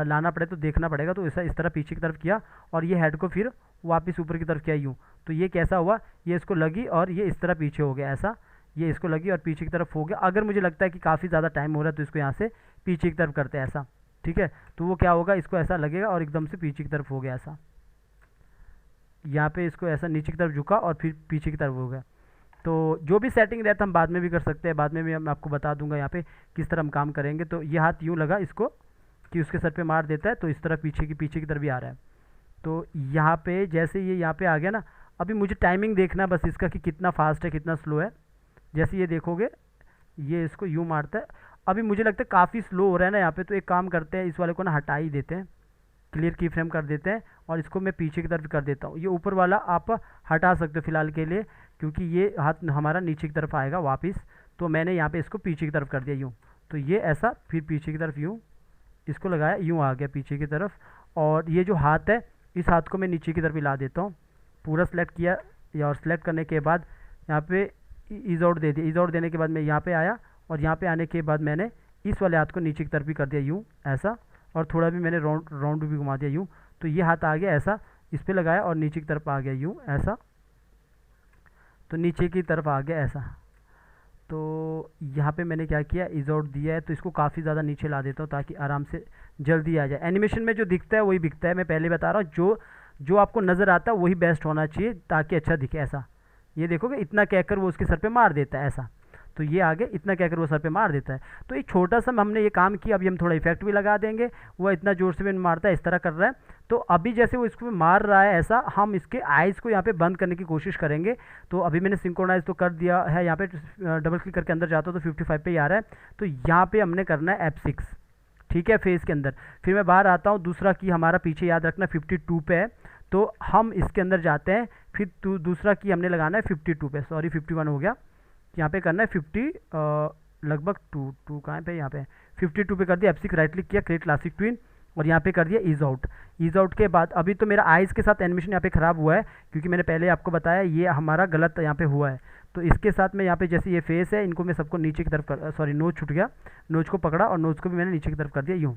लाना पड़े तो देखना पड़ेगा, तो ऐसा इस तरह पीछे की तरफ किया, और ये हेड को फिर वापस ऊपर की तरफ किया यूँ। तो ये कैसा हुआ, ये इसको लगी और ये इस तरह पीछे हो गया ऐसा, ये इसको लगी और पीछे की तरफ हो गया। अगर मुझे लगता है कि काफ़ी ज़्यादा टाइम हो रहा है तो इसको यहाँ से पीछे की तरफ करते हैं ऐसा, ठीक है। तो वो क्या होगा, इसको ऐसा लगेगा और एकदम से पीछे की तरफ हो गया ऐसा, यहाँ पे इसको ऐसा नीचे की तरफ झुका और फिर पीछे की तरफ हो गया। तो जो भी सेटिंग रहता हम बाद में भी कर सकते हैं, बाद में भी मैं आपको बता दूंगा यहाँ पे किस तरह हम काम करेंगे। तो ये हाथ यूँ लगा इसको कि उसके सर पे मार देता है, तो इस तरह पीछे की तरफ भी आ रहा है। तो यहाँ पे जैसे ये यहाँ पे आ गया ना, अभी मुझे टाइमिंग देखना बस इसका कि कितना फास्ट है कितना स्लो है। जैसे ये देखोगे ये इसको यूँ मारता है, अभी मुझे लगता है काफ़ी स्लो हो रहा है ना यहाँ पे, तो एक काम करते हैं, इस वाले को ना हटा ही देते हैं, क्लियर की फ्रेम कर देते हैं, और इसको मैं पीछे की तरफ कर देता हूँ। ये ऊपर वाला आप हटा सकते हो फिलहाल के लिए, क्योंकि ये हाथ हमारा नीचे की तरफ आएगा वापस। तो मैंने यहाँ पे इसको पीछे की तरफ कर दिया यूँ, तो ये ऐसा फिर पीछे की तरफ यूँ इसको लगाया, यूँ आ गया पीछे की तरफ। और ये जो हाथ है इस हाथ को मैं नीचे की तरफ हिला देता हूँ, पूरा सेलेक्ट किया या और सेलेक्ट करने के बाद यहाँ पे ईज आउट दे दिया। ईज आउट देने के बाद मैं यहाँ पे आया और यहाँ पे आने के बाद मैंने इस वाले हाथ को नीचे की तरफ भी कर दिया यूँ ऐसा, और थोड़ा भी मैंने राउंड भी घुमा दिया यूँ, तो ये हाथ आ गया ऐसा, इस पर लगाया और नीचे की तरफ आ गया यूँ ऐसा, तो नीचे की तरफ आ गया ऐसा। तो यहाँ पे मैंने क्या किया, ईज आउट दिया है, तो इसको काफ़ी ज़्यादा नीचे ला देता हूँ ताकि आराम से जल्दी आ जाए। एनिमेशन में जो दिखता है वही दिखता है, मैं पहले बता रहा हूँ, जो आपको नज़र आता है वही बेस्ट होना चाहिए ताकि अच्छा दिखे। ऐसा ये देखोगे इतना कहकर वो उसके सर पे मार देता है ऐसा, तो ये आगे इतना कहकर वो सर पे मार देता है। तो एक छोटा सा हमने ये काम किया, अभी हम थोड़ा इफेक्ट भी लगा देंगे। वो इतना ज़ोर से भी मारता है, इस तरह कर रहा है। तो अभी जैसे वो इसको मार रहा है ऐसा, हम इसके आइज़ को यहाँ पे बंद करने की कोशिश करेंगे। तो अभी मैंने सिंक्रोनाइज तो कर दिया है, यहाँ पे डबल क्लिक करके अंदर जाता हूँ तो 55 पे ही आ रहा है। तो यहाँ पे हमने करना है F6, ठीक है, फेस के अंदर। फिर मैं बाहर आता हूँ, दूसरा की हमारा पीछे याद रखना 52 पे है, तो हम इसके अंदर जाते हैं। फिर दूसरा की हमने लगाना है 52 पे, सॉरी 51 हो गया, यहाँ पे करना है 50 लगभग टू कहाँ पे, यहाँ पे 52 पे कर दिया। F6 राइट क्लिक किया, क्रिएट क्लासिक ट्विन, और यहाँ पे कर दिया ईज आउट। ईज आउट के बाद अभी तो मेरा आइज़ के साथ एनिमेशन यहाँ पे ख़राब हुआ है, क्योंकि मैंने पहले आपको बताया ये हमारा गलत यहाँ पे हुआ है। तो इसके साथ में यहाँ पे जैसे ये फेस है, इनको मैं सबको नीचे की तरफ कर, सॉरी नोज छूट गया, नोज को पकड़ा और नोज को भी मैंने नीचे की तरफ कर दिया यूँ,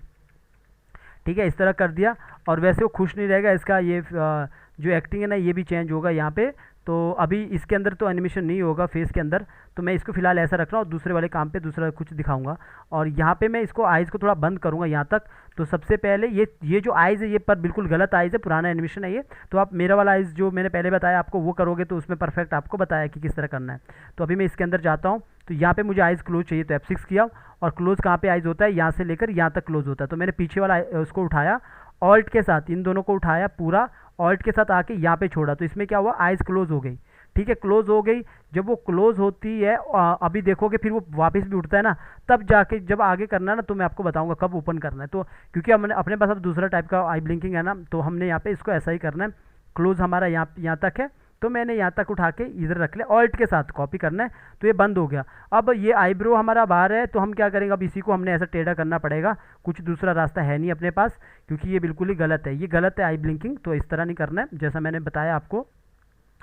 ठीक है, इस तरह कर दिया। और वैसे वो खुश नहीं रहेगा, इसका ये जो एक्टिंग है ना ये भी चेंज होगा यहाँ पे। तो अभी इसके अंदर तो एनिमेशन नहीं होगा फेस के अंदर, तो मैं इसको फिलहाल ऐसा रख रहा हूँ, दूसरे वाले काम पे दूसरा कुछ दिखाऊंगा। और यहाँ पे मैं इसको आइज़ को थोड़ा बंद करूँगा यहाँ तक। तो सबसे पहले ये जो आइज़ है ये पर बिल्कुल गलत आइज़ है, पुराना एनिमेशन है ये। तो आप मेरा वाला आइज़ जो मैंने पहले बताया आपको वो करोगे तो उसमें परफेक्ट आपको बताया कि किस तरह करना है। तो अभी मैं इसके अंदर जाता हूँ, तो यहाँ पे मुझे आइज़ क्लोज चाहिए, तो F6 किया, और क्लोज कहाँ पे आइज़ होता है, यहाँ से लेकर यहाँ तक क्लोज होता है। तो मैंने पीछे वाला उसको उठाया, ऑल्ट के साथ इन दोनों को उठाया पूरा, ऑल्ट के साथ आके यहाँ पे छोड़ा, तो इसमें क्या हुआ, आइज़ क्लोज हो गई, ठीक है, क्लोज हो गई। जब वो क्लोज होती है अभी देखोगे फिर वो वापस भी उठता है ना, तब जाके जब आगे करना है ना तो मैं आपको बताऊंगा कब ओपन करना है। तो क्योंकि हमने अपने पास अब दूसरा टाइप का आई ब्लिंकिंग है ना, तो हमने यहाँ पे इसको ऐसा ही करना है। क्लोज हमारा यहाँ तक है, तो मैंने यहाँ तक उठा के इधर रख लिया, ऑल्ट के साथ कॉपी करना है, तो ये बंद हो गया। अब ये आईब्रो हमारा बाहर है, तो हम क्या करेंगे, अब इसी को हमने ऐसा टेढ़ा करना पड़ेगा, कुछ दूसरा रास्ता है नहीं अपने पास, क्योंकि ये बिल्कुल ही गलत है, ये गलत है आई ब्लिंकिंग। तो इस तरह नहीं करना है, जैसा मैंने बताया आपको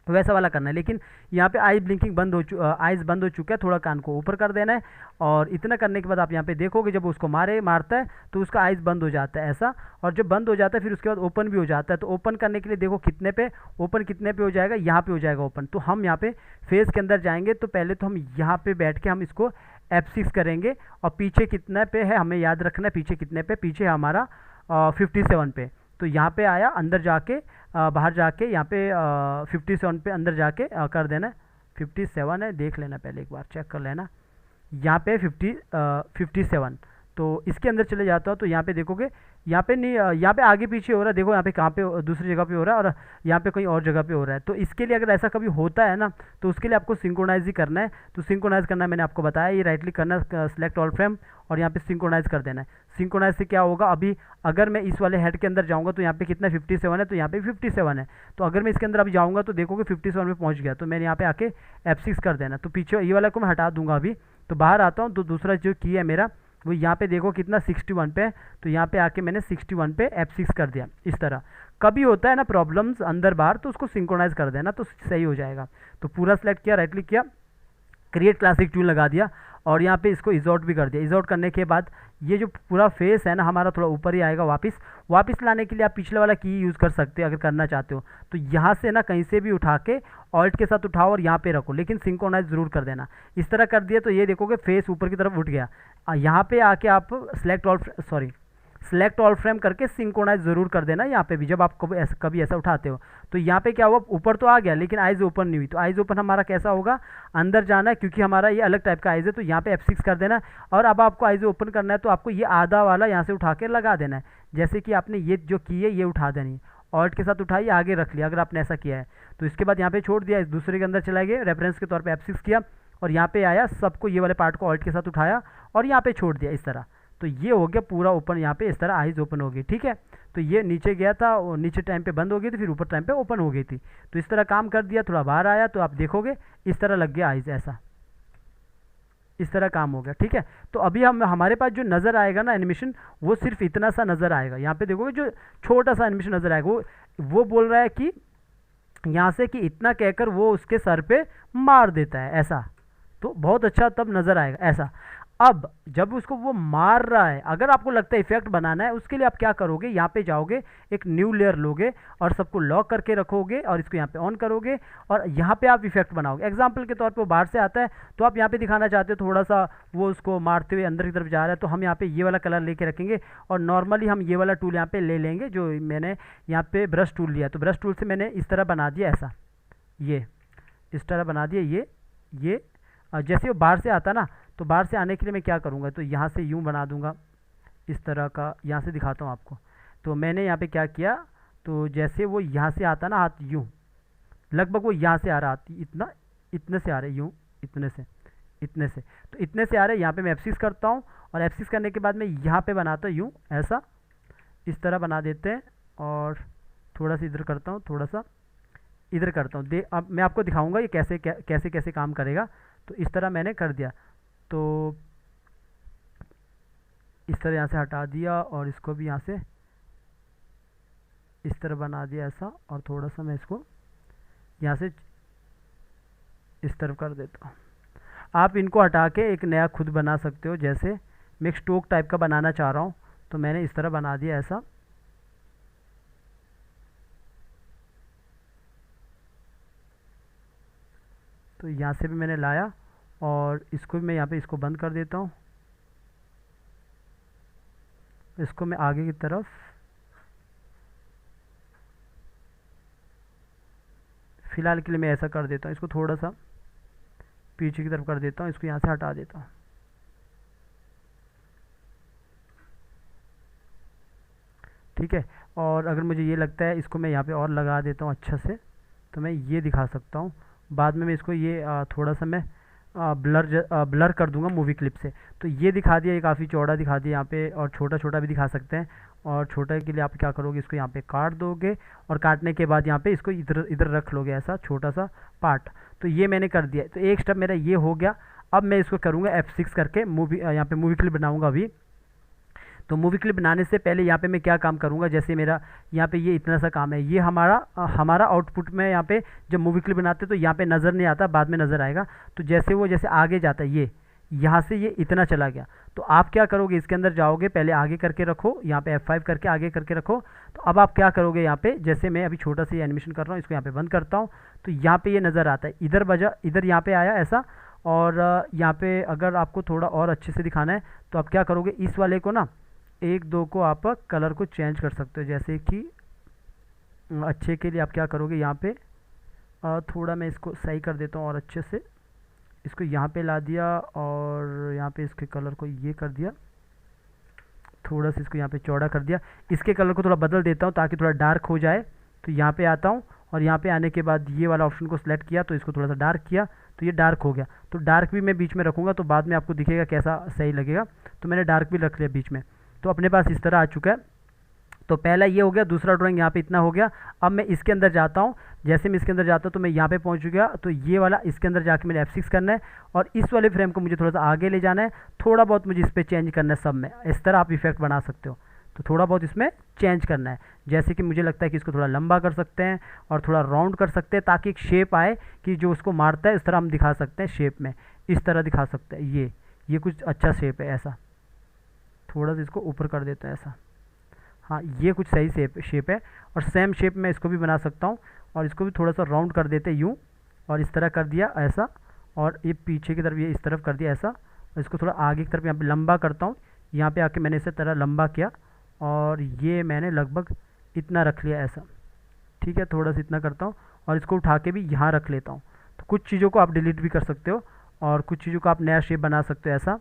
वैसा वाला करना है। लेकिन यहाँ पे आई ब्लिंकिंग आइज़ बंद हो चुका है, थोड़ा कान को ऊपर कर देना है, और इतना करने के बाद आप यहाँ पे देखोगे जब उसको मारता है तो उसका आइज़ बंद हो जाता है ऐसा, और जब बंद हो जाता है फिर उसके बाद ओपन भी हो जाता है। तो ओपन करने के लिए देखो कितने पे ओपन, कितने पे हो जाएगा, यहाँ पे हो जाएगा ओपन। तो हम यहाँ पे फेस के अंदर जाएंगे, तो पहले तो हम यहाँ पे बैठ के हम इसको F6 करेंगे, और पीछे कितने पे है हमें याद रखना है, पीछे कितने पे, पीछे हमारा 57 पे। तो यहाँ पे आया, अंदर जाके बाहर जाके यहाँ पे 57 पे अंदर जाके कर देना। 57 है, देख लेना पहले एक बार चेक कर लेना, यहाँ पे 57। तो इसके अंदर चले जाता हूँ, तो यहाँ पे देखोगे यहाँ पे नहीं, यहाँ पे आगे पीछे हो रहा है, देखो यहाँ पे कहाँ पे दूसरी जगह पे हो रहा है, और यहाँ पे कहीं और जगह पे हो रहा है। तो इसके लिए अगर ऐसा कभी होता है ना, तो उसके लिए आपको सिंक्रोनाइज ही करना है। तो सिंक्रोनाइज करना मैंने आपको बताया, ये राइट क्लिक करना, सेलेक्ट ऑल फ्रेम, और यहाँ पे सिंक्रोनाइज कर देना है। सिंक्रोनाइज से क्या होगा, अभी अगर मैं इस वाले हेड के अंदर जाऊँगा तो यहाँ पे कितना 57 है, तो यहाँ पे 57 है। तो अगर मैं इसके अंदर अभी जाऊँगा तो देखोगे 57 में पहुँच गया, तो मैंने यहाँ पे आके F6 कर देना। तो पीछे ये वाला को मैं हटा दूंगा अभी। तो बाहर आता हूँ, तो दूसरा जो की है मेरा वो यहाँ पे देखो कितना 61 पे है, तो यहाँ पे आके मैंने 61 पे F6 कर दिया। इस तरह कभी होता है ना प्रॉब्लम्स अंदर बाहर, तो उसको सिंक्रोनाइज कर देना तो सही हो जाएगा। तो पूरा सेलेक्ट किया, राइट क्लिक किया, क्रिएट क्लासिक ट्यून लगा दिया, और यहाँ पे इसको इज आउट भी कर दिया। इज आउट करने के बाद ये जो पूरा फेस है ना हमारा थोड़ा ऊपर ही आएगा। वापस लाने के लिए आप पिछले वाला की यूज़ कर सकते हो अगर करना चाहते हो। तो यहाँ से ना कहीं से भी उठा के ऑल्ट के साथ उठाओ और यहाँ पे रखो, लेकिन सिंक्रोनाइज ज़रूर कर देना। इस तरह कर दिया तो ये देखोगे फेस ऊपर की तरफ उठ गया। यहाँ पे आके आप सेलेक्ट ऑल फ्रेम करके सिंक्रोनाइज ज़रूर कर देना। यहाँ पे भी जब आप कभी ऐसा उठाते हो तो यहाँ पे क्या हुआ, ऊपर तो आ गया लेकिन आइज़ ओपन नहीं हुई। तो आइज़ ओपन हमारा कैसा होगा, अंदर जाना है, क्योंकि हमारा ये अलग टाइप का आइज़ है। तो यहाँ पे F6 कर देना, और अब आपको आइज़ ओपन करना है तो आपको ये आधा वाला यहाँ से उठा के लगा देना है। जैसे कि आपने ये जो की है ये उठा देनी, ऑल्ट के साथ उठाइए, आगे रख लिया अगर आपने ऐसा किया है। तो इसके बाद यहाँ पे छोड़ दिया, इस दूसरे के अंदर चला गया, रेफरेंस के तौर पे F6 किया, और यहाँ पे आया, सबको ये वाले पार्ट को ऑल्ट के साथ उठाया और यहाँ पे छोड़ दिया इस तरह। तो ये हो गया पूरा ओपन, यहाँ पे इस तरह आइज़ ओपन हो गई, ठीक है। तो ये नीचे गया था, नीचे टाइम पे बंद हो गई थी, फिर ऊपर टाइम पे ओपन हो गई थी। तो इस तरह काम कर दिया, थोड़ा बाहर आया तो आप देखोगे इस तरह लग गया आइज़, ऐसा इस तरह काम हो गया, ठीक है। तो अभी हमारे पास जो नज़र आएगा ना एनिमेशन, वो सिर्फ इतना सा नज़र आएगा। यहाँ पे देखोगे जो छोटा सा एनिमेशन नज़र आएगा, वो बोल रहा है कि यहाँ से कि इतना कहकर वो उसके सर पे मार देता है ऐसा। तो बहुत अच्छा तब नज़र आएगा ऐसा। अब जब उसको वो मार रहा है, अगर आपको लगता है इफेक्ट बनाना है, उसके लिए आप क्या करोगे, यहाँ पे जाओगे, एक न्यू लेयर लोगे और सबको लॉक करके रखोगे और इसको यहाँ पे ऑन करोगे और यहाँ पे आप इफेक्ट बनाओगे। एग्जांपल के तौर पे वो बाहर से आता है तो आप यहाँ पे दिखाना चाहते हो थोड़ा सा वो उसको मारते हुए अंदर की तरफ जा रहा है, तो हम यहाँ पे ये वाला कलर लेके रखेंगे और नॉर्मली हम ये वाला टूल यहाँ पे ले लेंगे, जो मैंने यहाँ पे ब्रश टूल लिया। तो ब्रश टूल से मैंने इस तरह बना दिया ऐसा, ये इस तरह बना दिया ये जैसे वो बाहर से आता ना, तो बाहर से आने के लिए मैं क्या करूँगा, तो यहाँ से यूँ बना दूँगा इस तरह का। यहाँ से दिखाता हूँ आपको। तो मैंने यहाँ पे क्या किया, तो जैसे वो यहाँ से आता ना हाथ यूँ, लगभग वो यहाँ से आ रहा हाथ इतना, इतने से आ रहे यूँ, इतने से तो इतने से आ रहे। यहाँ पे मैं F6 करता हूँ और F6 करने के बाद मैं यहाँ पे बनाता हूँ यूँ ऐसा, इस तरह बना देते हैं और थोड़ा सा इधर करता हूँ, थोड़ा सा इधर करता हूँ। अब मैं आपको दिखाऊंगा ये कैसे कैसे काम करेगा। तो इस तरह मैंने कर दिया, तो इस तरह यहाँ से हटा दिया और इसको भी यहाँ से इस तरह बना दिया ऐसा, और थोड़ा सा मैं इसको यहाँ से इस तरफ कर देता हूँ। आप इनको हटा के एक नया खुद बना सकते हो, जैसे मैं एक स्टोक टाइप का बनाना चाह रहा हूँ, तो मैंने इस तरह बना दिया ऐसा। तो यहाँ से भी मैंने लाया और इसको भी मैं यहाँ पे इसको बंद कर देता हूँ। इसको मैं आगे की तरफ फ़िलहाल के लिए मैं ऐसा कर देता हूँ, इसको थोड़ा सा पीछे की तरफ कर देता हूँ, इसको यहाँ से हटा देता हूँ। ठीक है, और अगर मुझे ये लगता है इसको मैं यहाँ पे और लगा देता हूँ अच्छा से, तो मैं ये दिखा सकता हूँ। बाद में मैं इसको ये थोड़ा सा मैं ब्लर कर दूंगा मूवी क्लिप से। तो ये दिखा दिया, ये काफ़ी चौड़ा दिखा दिया यहाँ पे, और छोटा छोटा भी दिखा सकते हैं। और छोटा के लिए आप क्या करोगे, इसको यहाँ पे काट दोगे और काटने के बाद यहाँ पे इसको इधर इधर रख लोगे ऐसा छोटा सा पार्ट। तो ये मैंने कर दिया। तो एक स्टेप मेरा ये हो गया। अब मैं इसको करूँगा F6 करके मूवी, यहाँ पे मूवी क्लिप बनाऊँगा अभी। तो मूवी क्लिप बनाने से पहले यहाँ पे मैं क्या काम करूँगा, जैसे मेरा यहाँ पे ये इतना सा काम है, ये हमारा आउटपुट में यहाँ पे जब मूवी क्लिप बनाते तो यहाँ पे नज़र नहीं आता, बाद में नज़र आएगा। तो जैसे आगे जाता है, ये यहाँ से ये इतना चला गया, तो आप क्या करोगे, इसके अंदर जाओगे, पहले आगे करके रखो, यहाँ पे F5 करके आगे करके रखो। तो अब आप क्या करोगे, यहाँ पे जैसे मैं अभी छोटा सा ये एनिमेशन कर रहा हूँ, इसको यहाँ पे बंद करता हूँ, तो यहाँ पे ये नज़र आता है, इधर यहाँ पे आया ऐसा। और यहाँ पे अगर आपको थोड़ा और अच्छे से दिखाना है तो आप क्या करोगे, इस वाले को ना 1-2 को आप कलर को चेंज कर सकते हो। जैसे कि अच्छे के लिए आप क्या करोगे, यहाँ पे थोड़ा मैं इसको सही कर देता हूँ और अच्छे से इसको यहाँ पे ला दिया और यहाँ पे इसके कलर को ये कर दिया, थोड़ा सा इसको यहाँ पे चौड़ा कर दिया। इसके कलर को थोड़ा बदल देता हूँ ताकि थोड़ा डार्क हो जाए। तो यहाँ पे आता हूँ और यहाँ पे आने के बाद ये वाला ऑप्शन को सिलेक्ट किया, तो इसको थोड़ा सा डार्क किया, तो ये डार्क हो गया। तो डार्क भी मैं बीच में रखूँगा, तो बाद में आपको दिखेगा कैसा सही लगेगा। तो मैंने डार्क भी रख लिया बीच में। तो अपने पास इस तरह आ चुका है। तो पहला ये हो गया, दूसरा ड्राइंग यहाँ पे इतना हो गया। अब मैं इसके अंदर जाता हूँ, जैसे मैं इसके अंदर जाता हूँ तो मैं यहाँ पे पहुँच गया। तो ये वाला इसके अंदर जाके मैंने F6 करना है और इस वाले फ्रेम को मुझे थोड़ा सा आगे ले जाना है, थोड़ा बहुत मुझे इस पर चेंज करना है सब में। इस तरह आप इफेक्ट बना सकते हो। तो थोड़ा बहुत इसमें चेंज करना है, जैसे कि मुझे लगता है कि इसको थोड़ा लंबा कर सकते हैं और थोड़ा राउंड कर सकते हैं, ताकि एक शेप आए कि जो उसको मारता है इस तरह हम दिखा सकते हैं शेप में, इस तरह दिखा सकते हैं। ये कुछ अच्छा शेप है ऐसा। थोड़ा सा इसको ऊपर कर देते हैं ऐसा। हाँ, ये कुछ सही शेप है। और सेम शेप में इसको भी बना सकता हूँ और इसको भी थोड़ा सा राउंड कर देते यूँ, और इस तरह कर दिया ऐसा, और ये पीछे की तरफ ये इस तरफ कर दिया ऐसा। और इसको थोड़ा आगे की तरफ यहाँ पे लंबा करता हूँ। यहाँ पे आके मैंने इस तरह लंबा किया और ये मैंने लगभग इतना रख लिया ऐसा। ठीक है, थोड़ा सा इतना करता हूँ और इसको उठा के भी यहाँ रख लेता हूँ। तो कुछ चीज़ों को आप डिलीट भी कर सकते हो और कुछ चीज़ों को आप नया शेप बना सकते हो ऐसा।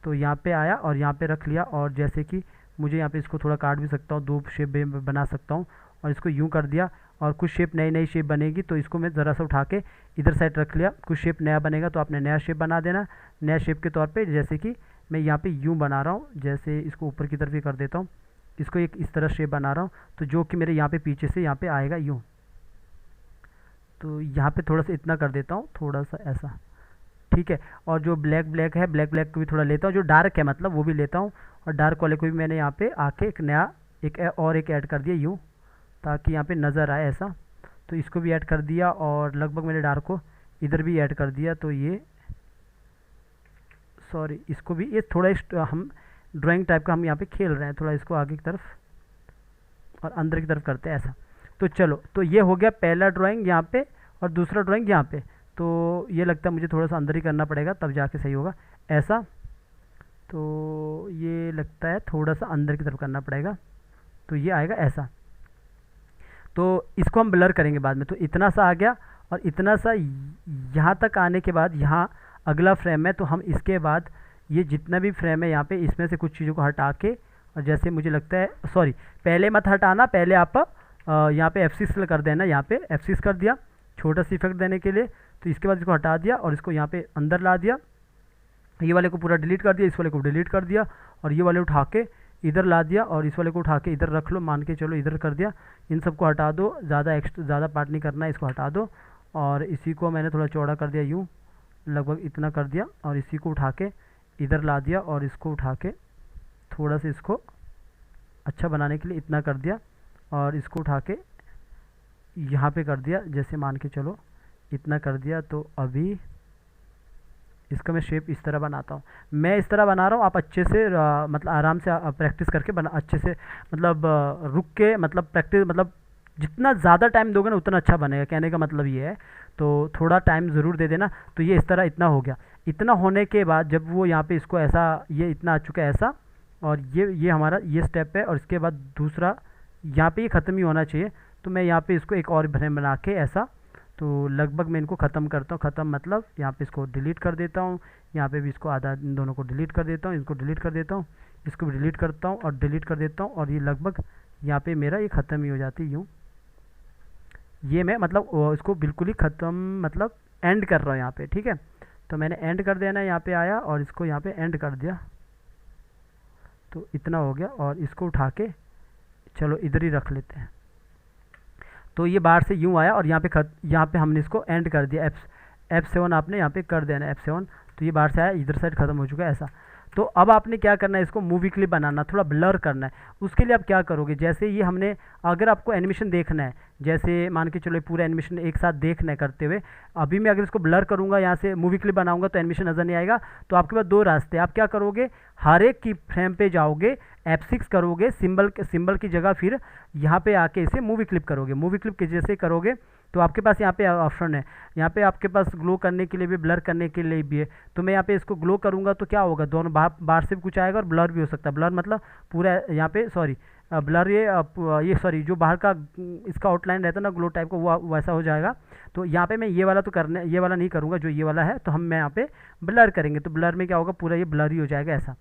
तो यहाँ पे आया और यहाँ पे रख लिया, और जैसे कि मुझे यहाँ पे इसको थोड़ा काट भी सकता हूँ, 2 शेप बना सकता हूँ, और इसको यूँ कर दिया। और कुछ शेप नई शेप बनेगी तो इसको मैं ज़रा सा उठा के इधर साइड रख लिया। कुछ शेप नया बनेगा तो आपने नया शेप बना देना। नया शेप के तौर पे जैसे कि मैं यहाँ पे यूँ बना रहा हूँ, जैसे इसको ऊपर की तरफ ही कर देता हूँ, इसको एक इस तरह शेप बना रहा हूँ, तो जो कि मेरे यहाँ पे पीछे से यहाँ पे आएगा यूँ। तो यहाँ पे थोड़ा सा इतना कर देता हूँ, थोड़ा सा ऐसा। ठीक है, और जो ब्लैक है, ब्लैक को भी थोड़ा लेता हूँ, जो डार्क है मतलब वो भी लेता हूँ, और डार्क वाले को भी मैंने यहाँ पे आके एक नया एक ऐड कर दिया यूँ, ताकि यहाँ पे नज़र आए ऐसा। तो इसको भी ऐड कर दिया और लगभग मैंने डार्क को इधर भी ऐड कर दिया। तो ये सॉरी इसको भी, ये थोड़ा हम ड्राइंग टाइप का हम यहाँ पे खेल रहे हैं, थोड़ा इसको आगे की तरफ और अंदर की तरफ करते हैं ऐसा। तो चलो, तो ये हो गया पहला ड्राइंग यहाँ पे और दूसरा ड्राइंग यहाँ पे। तो ये लगता है मुझे थोड़ा सा अंदर ही करना पड़ेगा तब जाके सही होगा ऐसा। तो ये लगता है थोड़ा सा अंदर की तरफ करना पड़ेगा, तो ये आएगा ऐसा। तो इसको हम ब्लर करेंगे बाद में। तो इतना सा आ गया और इतना सा यहाँ तक आने के बाद यहाँ अगला फ्रेम है। तो हम इसके बाद ये जितना भी फ्रेम है यहाँ पे इसमें से कुछ चीज़ों को हटा के, और जैसे मुझे लगता है, सॉरी पहले मत हटाना, पहले आप यहाँ पे F6 कर देना। यहाँ पे F6 कर दिया छोटा सा इफेक्ट देने के लिए। तो इसके बाद इसको हटा दिया और इसको यहाँ पे अंदर ला दिया, ये वाले को पूरा डिलीट कर दिया, इस वाले को डिलीट कर दिया और ये वाले उठा के इधर ला दिया और इस वाले को उठा के इधर रख लो, मान के चलो इधर कर दिया। इन सबको हटा दो, ज़्यादा पार्ट नहीं करना है, इसको हटा दो। और इसी को मैंने थोड़ा चौड़ा कर दिया, यूँ लगभग इतना कर दिया और इसी को उठा के इधर ला दिया और इसको उठा के थोड़ा सा इसको अच्छा बनाने के लिए इतना कर दिया और इसको उठा के यहाँ पे कर दिया, जैसे मान के चलो इतना कर दिया। तो अभी इसका मैं शेप इस तरह बनाता हूँ, मैं इस तरह बना रहा हूँ। आप अच्छे से मतलब आराम से प्रैक्टिस करके बना, अच्छे से मतलब रुक के, मतलब प्रैक्टिस, मतलब जितना ज़्यादा टाइम दोगे ना उतना अच्छा बनेगा, कहने का मतलब ये है। तो थोड़ा टाइम ज़रूर दे देना। तो ये इस तरह इतना हो गया। इतना होने के बाद जब वो यहाँ पे इसको ऐसा, ये इतना आ चुका है ऐसा, और ये हमारा ये स्टेप है। और इसके बाद दूसरा यहाँ पे ये ख़त्म ही होना चाहिए। तो मैं यहाँ पे इसको एक और फ्रेम बना के ऐसा, तो लगभग मैं इनको ख़त्म करता हूँ। ख़त्म मतलब यहाँ पे इसको डिलीट कर देता हूँ, यहाँ पे भी इसको आधा, इन दोनों को डिलीट कर देता हूँ, इसको डिलीट कर देता हूँ, इसको भी डिलीट करता हूँ और डिलीट कर देता हूँ। और ये लगभग यहाँ पे मेरा ये ख़त्म ही हो जाती यूँ। ये मैं मतलब इसको बिल्कुल ही ख़त्म, मतलब एंड कर रहा हूँ यहाँ पे, ठीक है। तो मैंने एंड कर देना, यहाँ पे आया और इसको यहाँ पे एंड कर दिया। तो इतना हो गया और इसको उठा के चलो इधर ही रख लेते हैं। तो ये बाहर से यूँ आया और यहाँ पे हमने इसको एंड कर दिया। F7 आपने यहाँ पे कर देना F7। तो ये बाहर से आया, इधर साइड ख़त्म हो चुका है ऐसा। तो अब आपने क्या करना है, इसको मूवी क्लिप बनाना, थोड़ा ब्लर करना है। उसके लिए आप क्या करोगे, जैसे ये हमने, अगर आपको एनिमेशन देखना है, जैसे मान के चलो पूरा एनिमेशन एक साथ देखना है करते हुए, अभी मैं अगर इसको ब्लर करूँगा, यहाँ से मूवी क्लिप बनाऊँगा तो एनिमेशन नज़र नहीं आएगा। तो आपके पास दो रास्ते, आप क्या करोगे, हर एक की फ्रेम पे जाओगे, F6 करोगे, सिंबल की जगह फिर यहाँ पे आके इसे मूवी क्लिप करोगे। मूवी क्लिप के जैसे करोगे तो आपके पास यहाँ पे ऑप्शन है, यहाँ पे आपके पास ग्लो करने के लिए भी, ब्लर करने के लिए भी है। तो मैं यहाँ पे इसको ग्लो करूँगा तो क्या होगा, दोनों बाहर से भी कुछ आएगा और ब्लर भी हो सकता है। ब्लर मतलब पूरा यहाँ पे, सॉरी ब्लर, ये सॉरी जो बाहर का इसका आउटलाइन रहता है ना ग्लो टाइप का, वो वैसा हो जाएगा। तो यहाँ पे मैं ये वाला तो करने, ये वाला नहीं करूँगा, जो ये वाला है तो मैं यहाँ पे ब्लर करेंगे। तो ब्लर में क्या होगा, पूरा ये ब्लर ही हो जाएगा ऐसा।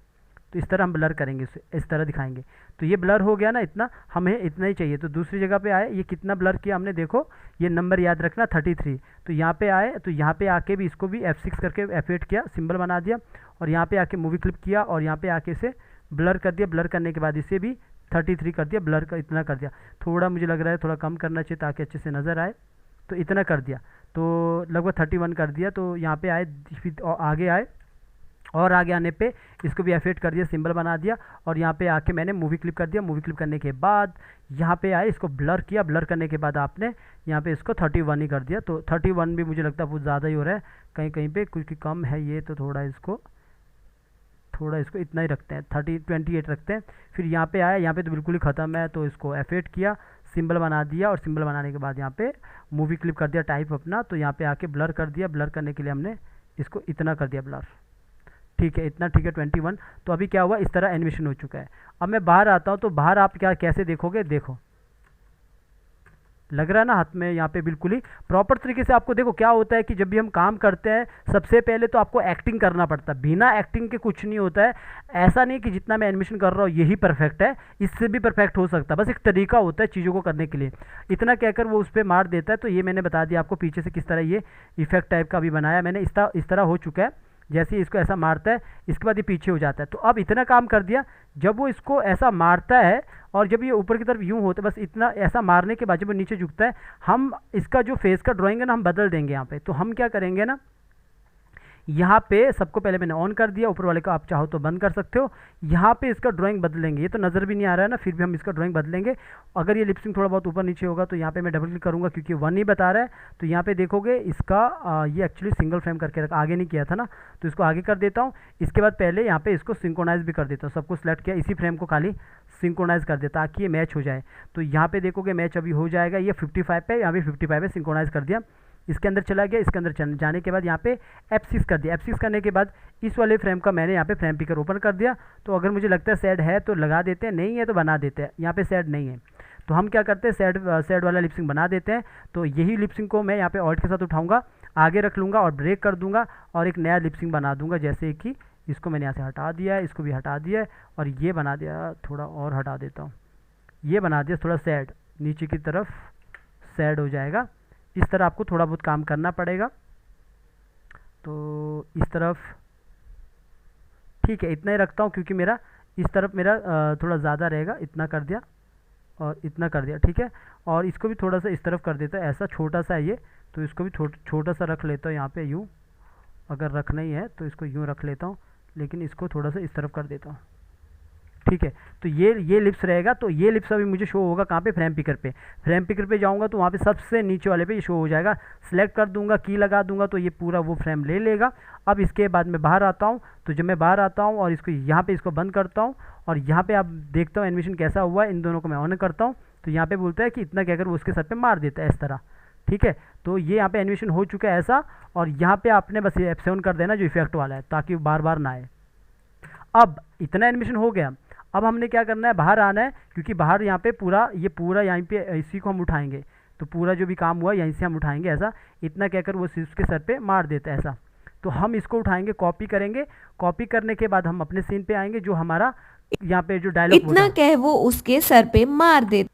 तो इस तरह हम ब्लर करेंगे, इस तरह दिखाएंगे। तो ये ब्लर हो गया ना, इतना हमें इतना ही चाहिए। तो दूसरी जगह पे आए, ये कितना ब्लर किया हमने, देखो ये नंबर याद रखना 33। तो यहाँ पे आए, तो यहाँ पे आके भी इसको भी F6 करके F8 किया, सिंबल बना दिया और यहाँ पे आके मूवी क्लिप किया और यहाँ पे आके इसे ब्लर कर दिया। ब्लर करने के बाद इसे भी 33 कर दिया, ब्लर का इतना कर दिया। थोड़ा मुझे लग रहा है थोड़ा कम करना चाहिए ताकि अच्छे से नज़र आए। तो इतना कर दिया, तो लगभग 31 कर दिया। तो यहाँ पे आए, फिर आगे आए और आगे आने पे इसको भी F8 कर दिया, सिंबल बना दिया और यहाँ पे आके मैंने मूवी क्लिप कर दिया। मूवी क्लिप करने के बाद यहाँ पे आए, इसको ब्लर किया, ब्लर करने के बाद आपने यहाँ पे इसको 31 ही कर दिया। तो 31 भी मुझे लगता है बहुत ज़्यादा ही हो रहा है, कहीं कहीं पे क्योंकि कम है ये, तो थोड़ा इसको इतना ही रखते हैं, 28 रखते हैं। फिर यहाँ पे आया, यहाँ पे तो बिल्कुल ही ख़त्म है, तो इसको F8 किया, सिंबल बना दिया और सिंबल बनाने के बाद यहाँ पे मूवी क्लिप कर दिया टाइप अपना। तो यहाँ पे आके ब्लर कर दिया, ब्लर करने के लिए हमने इसको इतना कर दिया ब्लर, ठीक है, इतना ठीक है 21। तो अभी क्या हुआ, इस तरह एनिमेशन हो चुका है। अब मैं बाहर आता हूँ, तो बाहर आप क्या कैसे देखोगे, देखो लग रहा है ना हाथ में, यहाँ पे बिल्कुल ही प्रॉपर तरीके से। आपको देखो क्या होता है कि जब भी हम काम करते हैं सबसे पहले तो आपको एक्टिंग करना पड़ता है, बिना एक्टिंग के कुछ नहीं होता है। ऐसा नहीं कि जितना मैं एनिमेशन कर रहा हूँ यही परफेक्ट है, इससे भी परफेक्ट हो सकता है, बस एक तरीका होता है चीज़ों को करने के लिए। इतना कहकर वो उस पर मार देता है। तो ये मैंने बता दिया आपको पीछे से किस तरह ये इफेक्ट टाइप का अभी बनाया मैंने, इस तरह हो चुका है। जैसे इसको ऐसा मारता है, इसके बाद ये पीछे हो जाता है। तो अब इतना काम कर दिया, जब वो इसको ऐसा मारता है और जब ये ऊपर की तरफ यूँ होता है, बस इतना ऐसा मारने के बाद जब वो नीचे झुकता है, हम इसका जो फेस का ड्राइंग है ना हम बदल देंगे यहाँ पे। तो हम क्या करेंगे ना, यहाँ पे सबको पहले मैंने ऑन कर दिया, ऊपर वाले को आप चाहो तो बंद कर सकते हो। यहाँ पे इसका ड्राइंग बदलेंगे, ये तो नज़र भी नहीं आ रहा है ना, फिर भी हम इसका ड्राइंग बदलेंगे। अगर ये लिपसिंग थोड़ा बहुत ऊपर नीचे होगा तो यहाँ पे मैं डबल क्लिक करूँगा, क्योंकि 1 ही बता रहा है। तो यहाँ पे देखोगे इसका ये एक्चुअली सिंगल फ्रेम करके रखा, आगे नहीं किया था ना, तो इसको आगे कर देता हूँ। इसके बाद पहले यहाँ पे इसको सिंक्रोनाइज भी कर देता हूँ, सबको सिलेक्ट किया, इसी फ्रेम को खाली सिंक्रोनाइज कर देता ताकि ये मैच हो जाए। तो यहाँ पे देखोगे मैच अभी हो जाएगा, ये 55 पे, यहाँ भी 55 पे सिंक्रोनाइज कर दिया। इसके अंदर चला गया, इसके अंदर जाने के बाद यहाँ पे F6 कर दिया। F6 करने के बाद इस वाले फ्रेम का मैंने यहाँ पे फ्रेम पिकर ओपन कर दिया। तो अगर मुझे लगता है सेड है तो लगा देते हैं, नहीं है तो बना देते हैं। यहाँ पे सेड नहीं है तो हम क्या करते हैं, सेड वाला लिपसिंग बना देते हैं। तो यही लिपसिंग को मैं यहाँ पे ऑल्ट के साथ उठाऊंगा, आगे रख लूँगा और ब्रेक कर दूंगा और एक नया लिपसिंग बना दूंगा। जैसे कि इसको मैंने यहाँ से हटा दिया है, इसको भी हटा दिया है और ये बना दिया, थोड़ा और हटा देता हूँ, ये बना दिया थोड़ा सैड, नीचे की तरफ सैड हो जाएगा। इस तरह आपको थोड़ा बहुत काम करना पड़ेगा। तो इस तरफ ठीक है, इतना ही रखता हूँ क्योंकि मेरा इस तरफ मेरा थोड़ा ज़्यादा रहेगा। इतना कर दिया और इतना कर दिया, ठीक है। और इसको भी थोड़ा सा इस तरफ कर देता है, ऐसा छोटा सा है ये, तो इसको भी छोटा सा रख लेता हूँ यहाँ पे यूँ। अगर रखना ही है तो इसको यूँ रख लेता हूँ, लेकिन इसको थोड़ा सा इस तरफ कर देता हूँ, ठीक है। तो ये लिप्स रहेगा। तो ये लिप्स अभी मुझे शो होगा कहाँ पे, फ्रेम पिकर पे। फ्रेम पिकर पे जाऊँगा तो वहाँ पे सबसे नीचे वाले पे ये शो हो जाएगा। सिलेक्ट कर दूंगा, की लगा दूंगा तो ये पूरा वो फ्रेम ले लेगा। अब इसके बाद मैं बाहर आता हूँ, तो जब मैं बाहर आता हूँ और इसको यहाँ पे इसको बंद करता हूँ और यहाँ पे आप देखता हूँ एनिमेशन कैसा हुआ है। इन दोनों को मैं ऑन करता हूँ तो यहाँ पे बोलता है कि इतना कहकर वो उसके सर पे मार देता है इस तरह, ठीक है। तो ये यहाँ पे एनिमेशन हो चुका है ऐसा। और यहाँ पे आपने बस ये F7 कर देना जो इफेक्ट वाला है, ताकि बार बार ना आए। अब इतना एनिमेशन हो गया। अब हमने क्या करना है, बाहर आना है, क्योंकि बाहर यहाँ पे पूरा यहाँ पे इसी को हम उठाएंगे। तो पूरा जो भी काम हुआ यहीं से हम उठाएंगे ऐसा। इतना कहकर वो उसके सर पे मार देता है ऐसा। तो हम इसको उठाएंगे, कॉपी करेंगे। कॉपी करने के बाद हम अपने सीन पे आएंगे, जो हमारा यहाँ पे जो डायलॉग इतना कह वो उसके सर पे मार दे।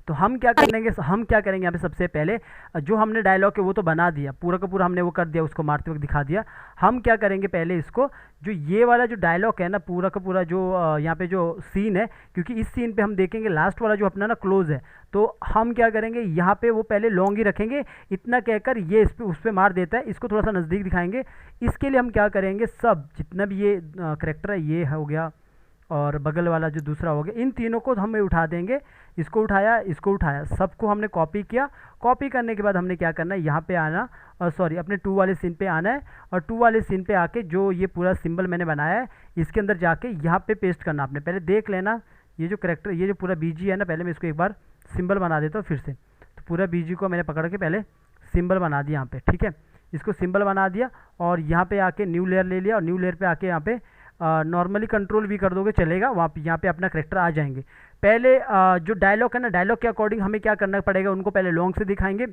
तो हम क्या करेंगे यहाँ पे सबसे पहले, जो हमने डायलॉग है वो तो बना दिया, पूरा का पूरा हमने वो कर दिया, उसको मारते वक्त दिखा दिया। हम क्या करेंगे पहले इसको, जो ये वाला जो डायलॉग है ना, पूरा का पूरा जो यहाँ पे जो सीन है, क्योंकि इस सीन पे हम देखेंगे लास्ट वाला जो अपना ना क्लोज है, तो हम क्या करेंगे यहाँ पे वो पहले लॉन्ग ही रखेंगे। इतना कहकर ये इस पे उस पर मार देता है, इसको थोड़ा सा नज़दीक दिखाएंगे। इसके लिए हम क्या करेंगे, सब जितना भी ये करेक्टर है, ये हो गया और बगल वाला जो दूसरा हो गया, इन तीनों को हमें उठा देंगे। इसको उठाया, सबको हमने कॉपी किया। कॉपी करने के बाद हमने क्या करना है, यहाँ पे आना, और सॉरी अपने 2 वाले सीन पे आना है। और 2 वाले सीन पे आके जो ये पूरा सिंबल मैंने बनाया है, इसके अंदर जाके यहाँ पे पेस्ट करना। आपने पहले देख लेना, ये जो करेक्टर, ये जो पूरा बीजी है ना, पहले मैं इसको एक बार सिंबल बना देता हूँ फिर से। तो पूरा बीजी को मैंने पकड़ के पहले सिंबल बना दिया यहाँ पे, ठीक है। इसको सिंबल बना दिया और यहाँ पे आके न्यू लेयर ले लिया, और न्यू लेयर पे आके यहाँ पे नॉर्मली कंट्रोल भी कर दोगे चलेगा, वहाँ पे यहाँ पे अपना करेक्टर आ जाएंगे। पहले जो डायलॉग है ना, डायलॉग के अकॉर्डिंग हमें क्या करना पड़ेगा, उनको पहले लॉन्ग से दिखाएंगे,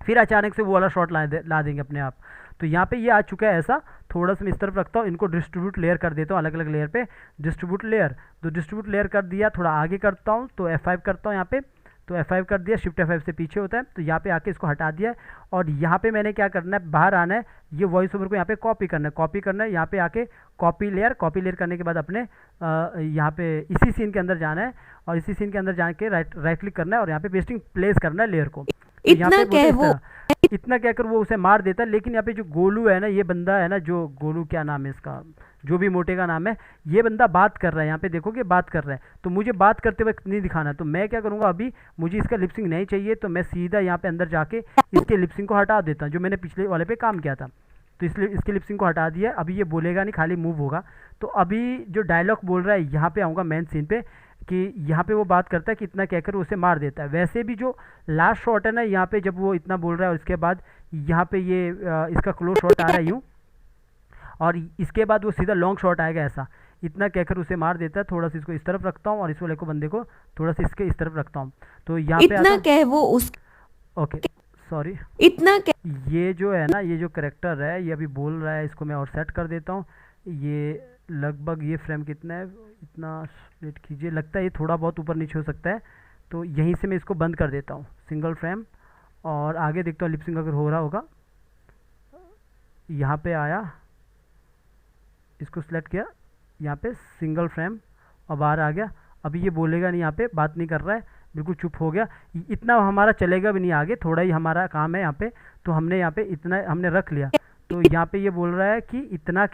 फिर अचानक से वो वाला शॉट ला देंगे अपने आप। तो यहाँ पे ये आ चुका है ऐसा। थोड़ा सा मैं इस तरफ रखता हूँ, इनको डिस्ट्रीब्यूट लेयर कर देता हूँ, अलग अलग लेयर पे डिस्ट्रीब्यूट लेयर। तो डिस्ट्रीब्यूट लेयर कर दिया, थोड़ा आगे करता हूँ तो F5 करता हूँ यहाँ पे, तो F5 कर दिया, शिफ्ट F5 से पीछे होता है। तो यहाँ पे आके इसको हटा दिया है, और यहाँ पे मैंने क्या करना है, बाहर आना है, ये वॉइस ओवर को यहाँ पे कॉपी करना है, यहाँ पे आके कॉपी लेयर करने के बाद अपने यहाँ पे इसी सीन के अंदर जाना है, और इसी सीन के अंदर जाके राइट क्लिक करना है और यहाँ पे पेस्टिंग प्लेस करना है लेयर को। इतना कहकर वो उसे मार देता है। लेकिन यहाँ पे जो गोलू है ना, ये बंदा है ना, जो गोलू क्या नाम है इसका, जो भी मोटे का नाम है, ये बंदा बात कर रहा है, यहाँ पे देखोगे बात कर रहा है। तो मुझे बात करते वक्त नहीं दिखाना, तो मैं क्या करूँगा, अभी मुझे इसका लिपसिंग नहीं चाहिए, तो मैं सीधा यहाँ पे अंदर जाके इसके लिपसिंग को हटा देता हूँ, जो मैंने पिछले वाले पे काम किया था। तो इसलिए इसके लिपसिंग को हटा दिया। अभी ये बोलेगा नहीं, खाली मूव होगा। तो अभी जो डायलॉग बोल रहा है, यहाँ पे आऊँगा मेन सीन पे, कि यहाँ पे वो बात करता है कि इतना कहकर उसे मार देता है। वैसे भी जो लास्ट शॉट है ना, यहाँ पे जब वो इतना बोल रहा है और इसके बाद यहाँ पे ये इसका क्लोज शॉट आ रहा है यूँ, और इसके बाद वो सीधा लॉन्ग शॉट आएगा ऐसा। इतना कहकर उसे मार देता है। थोड़ा सा इसको इस तरफ रखता हूँ और इस वाले को बंदे को थोड़ा सा इसके इस तरफ रखता हूँ। तो यहाँ पे इतना कह वो उस ओके सॉरी, इतना कह ये जो है ना, ये जो करेक्टर है, ये अभी बोल रहा है, इसको मैं और सेट कर देता हूँ। ये लगभग ये फ्रेम कितना है, इतना वेट कीजिए, लगता है ये थोड़ा बहुत ऊपर नीचे हो सकता है। तो यहीं से मैं इसको बंद कर देता हूँ, सिंगल फ्रेम, और आगे देखता हूँ लिपसिंग अगर हो रहा होगा। यहाँ पे आया, इसको सिलेक्ट किया, यहाँ पे सिंगल फ्रेम, और बाहर आ गया। अभी ये बोलेगा नहीं, यहाँ पे बात नहीं कर रहा है, बिल्कुल चुप हो गया। इतना हमारा चलेगा भी नहीं आगे, थोड़ा ही हमारा काम है यहाँ पे। तो हमने यहाँ पे इतना हमने रख लिया। तो यहाँ पे ये बोल रहा है कि इतना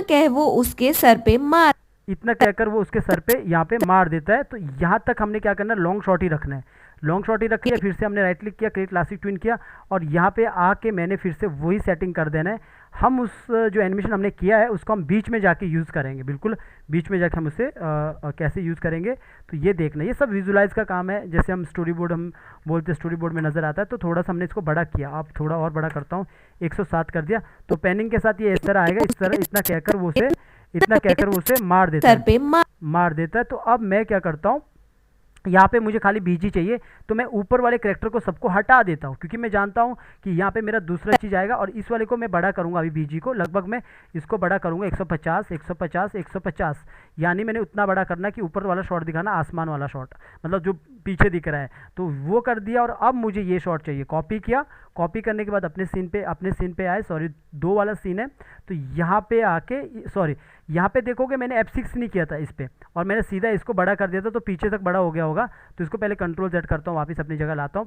कह वो उसके सर पे मार इतना कहकर वो उसके सर पे यहाँ पे मार देता है। तो यहाँ तक हमने क्या करना है, लॉन्ग शॉट ही रखना है। लॉन्ग शॉट ही रखी है, फिर से हमने राइट क्लिक किया, क्रिएट क्लासिक ट्विन किया और यहाँ पे आके मैंने फिर से वही सेटिंग कर देना है। हम उस जो एनिमेशन हमने किया है उसको हम बीच में जाके यूज़ करेंगे, बिल्कुल बीच में जाके हम उसे कैसे यूज़ करेंगे तो ये देखना। ये सब विजुलाइज का काम है। जैसे हम स्टोरी बोर्ड हम बोलते हैं, स्टोरी बोर्ड में नज़र आता है। तो थोड़ा सा हमने इसको बड़ा किया, अब थोड़ा और बड़ा करता हूँ, 107 कर दिया। तो पेनिंग के साथ ये इस तरह आएगा, इस तरह इतना कहकर वो उसे मार देता सर पे मार देता है। तो अब मैं क्या करता हूँ, यहाँ पे मुझे खाली बीजी चाहिए तो मैं ऊपर वाले कैरेक्टर को सबको हटा देता हूँ, क्योंकि मैं जानता हूँ कि यहाँ पे मेरा दूसरा चीज़ आएगा। और इस वाले को मैं बड़ा करूँगा, अभी बीजी को लगभग मैं इसको बड़ा करूँगा 150 150 150, यानी मैंने उतना बड़ा करना कि ऊपर वाला शॉट दिखाना, आसमान वाला शॉट, मतलब जो पीछे दिख रहा है, तो वो कर दिया। और अब मुझे ये शॉट चाहिए, कॉपी किया, कॉपी करने के बाद अपने सीन पे आए, सॉरी 2 वाला सीन है। तो यहाँ पे आके सॉरी यहाँ पे देखोगे मैंने F6 नहीं किया था इस पर, और मैंने सीधा इसको बड़ा कर दिया था, तो पीछे तक बड़ा हो गया होगा। तो इसको पहले कंट्रोल Z करता हूँ, वापस अपनी जगह लाता हूँ,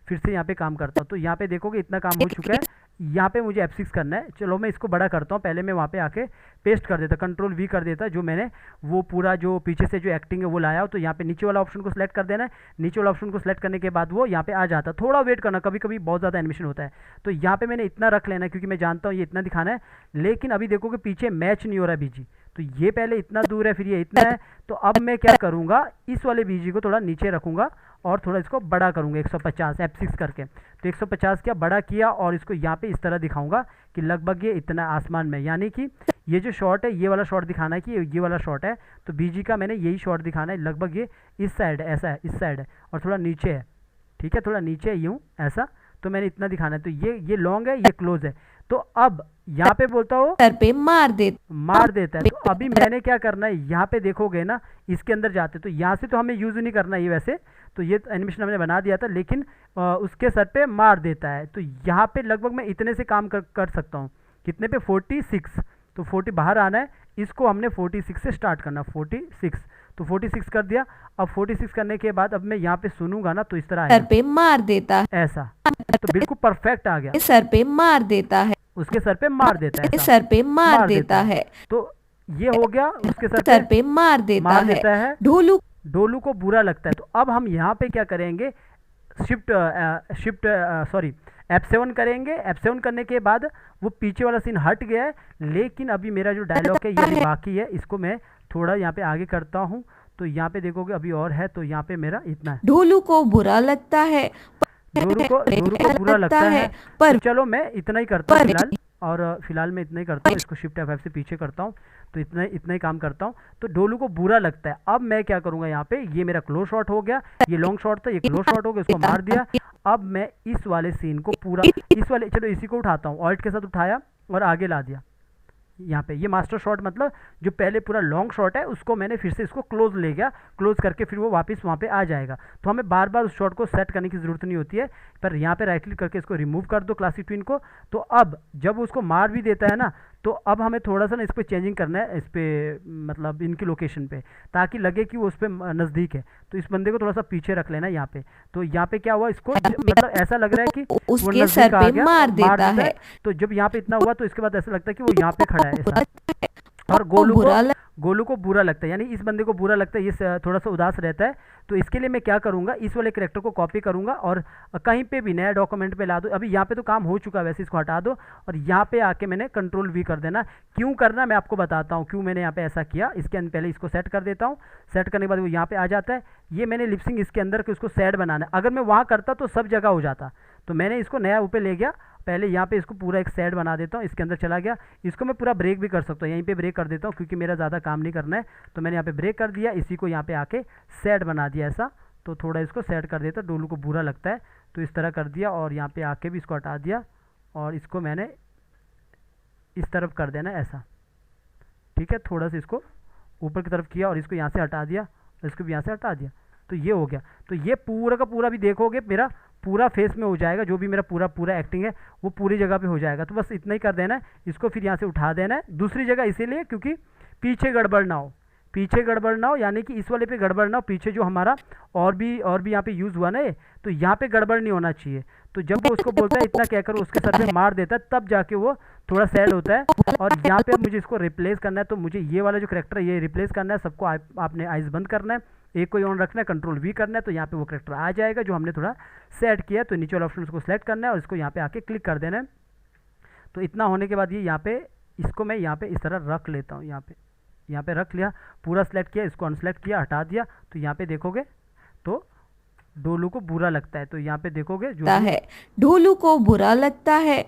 फिर से यहाँ पे काम करता हूँ। तो यहाँ पे देखोगे इतना काम हो चुका है। यहाँ पे मुझे F6 करना है। चलो मैं इसको बड़ा करता हूँ, पहले मैं वहाँ पे आके पेस्ट कर देता, कंट्रोल V कर देता, जो मैंने वो पूरा जो पीछे से जो एक्टिंग है वो लाया हो। तो यहाँ पे नीचे वाला ऑप्शन को सिलेक्ट कर देना है, नीचे वाला ऑप्शन को सिलेक्ट करने के बाद वो यहाँ पे आ जाता। थोड़ा वेट करना, कभी कभी बहुत ज़्यादा एनिमेशन होता है। तो यहाँ पे मैंने इतना रख लेना है, क्योंकि मैं जानता हूँ ये इतना दिखाना है। लेकिन अभी देखोगे पीछे मैच नहीं हो रहा है बीजी, तो ये पहले इतना दूर है, फिर ये इतना है। तो अब मैं क्या करूँगा, इस वाले बीजी को थोड़ा नीचे रखूँगा और थोड़ा इसको बड़ा करूँगा 150 F6 करके। तो 150 क्या बड़ा किया और इसको यहाँ पे इस तरह दिखाऊंगा कि लगभग ये इतना आसमान में, यानी कि ये जो शॉट है ये वाला शॉट दिखाना है कि ये वाला शॉट है। तो बीजी का मैंने यही शॉट दिखाना है, लगभग ये इस साइड है, ऐसा है, इस साइड है और थोड़ा नीचे है, ठीक है, थोड़ा नीचे है यूँ ऐसा। तो मैंने इतना दिखाना है। तो ये लॉन्ग है, ये क्लोज है। तो अब यहाँ पे बोलता हो सर पे मार देता है। तो अभी मैंने क्या करना है, यहाँ पे देखोगे ना, इसके अंदर जाते तो यहाँ से तो हमें यूज़ नहीं करना ये वैसे, तो ये एनिमेशन हमने बना दिया था, लेकिन उसके सर पे मार देता है। तो यहाँ पे लगभग मैं इतने से काम कर सकता हूँ, कितने पे 46। तो 40 बाहर आना है, इसको हमने 46 से स्टार्ट करना, 46। तो 46 कर दिया। अब 46 करने के बाद अब मैं यहाँ पे सुनूंगा ना, तो इस तरह सर पे मार देता है, ऐसा, तो बिल्कुल परफेक्ट आ गया। सर पे मार देता है, उसके सर पे मार देता है, सर पे मार देता है। तो ये हो गया, उसके सर पे मार देता है। ढोलू को बुरा लगता है। तो अब हम यहाँ पे क्या करेंगे, सॉरी F7 करेंगे। F7 करने के बाद वो पीछे वाला सीन हट गया है, लेकिन अभी मेरा जो डायलॉग है ये अभी बाकी है। इसको मैं थोड़ा यहाँ पे आगे करता हूँ। तो यहाँ पे देखोगे अभी और है, तो यहाँ पे मेरा इतना है। ढोलू को बुरा लगता है, ढोलू को बुरा लगता है, पर तो चलो मैं इतना ही करता हूँ फिलहाल, और फिलहाल मैं इतना ही करता हूँ। इसको शिफ्ट F5 से पीछे करता हूँ, तो इतना ही काम करता हूँ। तो ढोलू को बुरा लगता है। अब मैं क्या करूँगा, यहाँ पे ये मेरा क्लोज शॉट हो गया, ये लॉन्ग शॉट था, ये क्लोज शॉट हो गया, इसको मार दिया। अब मैं इस वाले सीन को पूरा, चलो इसी को उठाता हूँ, ऑल्ट के साथ उठाया और आगे ला दिया। यहाँ पे ये मास्टर शॉट, मतलब जो पहले पूरा लॉन्ग शॉट है उसको मैंने फिर से इसको क्लोज ले गया, क्लोज करके फिर वो वापस वहाँ पे आ जाएगा। तो हमें बार बार उस शॉट को सेट करने की ज़रूरत नहीं होती है, पर यहाँ पे राइट क्लिक करके इसको रिमूव कर दो क्लासिक ट्विन को। तो अब जब उसको मार भी देता है ना, तो अब हमें थोड़ा सा ना इस पर चेंजिंग करना है, इस पर मतलब इनकी लोकेशन पे, ताकि लगे कि वो उस पर नज़दीक है। तो इस बंदे को थोड़ा सा पीछे रख लेना यहाँ पे। तो यहाँ पे क्या हुआ, इसको मतलब ऐसा लग रहा है कि उसके सर पे मार देता है। तो जब यहाँ पे इतना हुआ, तो इसके बाद ऐसा लगता है कि वो यहाँ पे खड़ा है ऐसा, और गोलू को बुरा लगता है, यानी इस बंदे को बुरा लगता है, ये थोड़ा सा उदास रहता है। तो इसके लिए मैं क्या करूँगा, इस वाले कैरेक्टर को कॉपी करूँगा और कहीं पे भी नया डॉक्यूमेंट पे ला दो। अभी यहाँ पे तो काम हो चुका है वैसे, इसको हटा दो और यहाँ पे आके मैंने कंट्रोल V कर देना। क्यों करना मैं आपको बताता हूँ, क्यों मैंने यहाँ पे ऐसा किया। इसके अंदर पहले इसको सेट कर देता हूँ, सेट करने के बाद वो यहाँ पे आ जाता है। ये मैंने लिपसिंग इसके अंदर के उसको सैड बनाना है। अगर मैं वहाँ करता तो सब जगह हो जाता, तो मैंने इसको नया ऊपर ले गया। पहले यहाँ पे इसको पूरा एक सैड बना देता हूँ, इसके अंदर चला गया। इसको मैं पूरा ब्रेक भी कर सकता हूँ, यहीं पे ब्रेक कर देता हूँ, क्योंकि मेरा ज़्यादा काम नहीं करना है। तो मैंने यहाँ पे ब्रेक कर दिया, इसी को यहाँ पे आके सैड बना दिया ऐसा। तो थोड़ा इसको सैड कर देता, डोलू को बुरा लगता है, तो इस तरह कर दिया। और यहाँ पे आके भी इसको हटा दिया और इसको मैंने इस तरफ कर देना ऐसा, ठीक है। थोड़ा सा इसको ऊपर की तरफ किया और इसको यहाँ से हटा दिया, इसको भी यहाँ से हटा दिया, तो ये हो गया। तो ये पूरा का पूरा भी देखोगे मेरा पूरा फेस में हो जाएगा, जो भी मेरा पूरा एक्टिंग है वो पूरी जगह पे हो जाएगा। तो बस इतना ही कर देना है। इसको फिर यहाँ से उठा देना है दूसरी जगह, इसीलिए क्योंकि पीछे गड़बड़ ना हो, पीछे गड़बड़ ना हो, यानी कि इस वाले पे गड़बड़ ना हो, पीछे जो हमारा और भी यहाँ पे यूज़ हुआ ना ये, तो यहाँ पे गड़बड़ नहीं होना चाहिए। तो जब वो उसको बोलता है इतना क्या करो, उसके सर पे मार देता है, तब जाके वो थोड़ा सैड होता है। और यहाँ पे अब मुझे इसको रिप्लेस करना है, तो मुझे ये वाला जो करेक्टर है ये रिप्लेस करना है। सबको आपने आइज बंद करना है, एक को ऑन रखना है, कंट्रोल वी करना है, तो यहाँ पे वो करेक्टर आ जाएगा जो हमने थोड़ा सेट किया। तो नीचे वाले ऑप्शन को सिलेक्ट करना है और इसको यहाँ पे आके क्लिक कर देना है। तो इतना होने के बाद ये यहाँ पे इसको मैं यहाँ पे इस तरह रख लेता हूँ। यहाँ पे रख लिया, पूरा सेलेक्ट किया, इसको अनसेलेक्ट किया, हटा दिया। तो यहाँ पे देखोगे तो ढोलू को बुरा लगता है, तो यहाँ पे देखोगे जो है ढोलू को बुरा लगता है।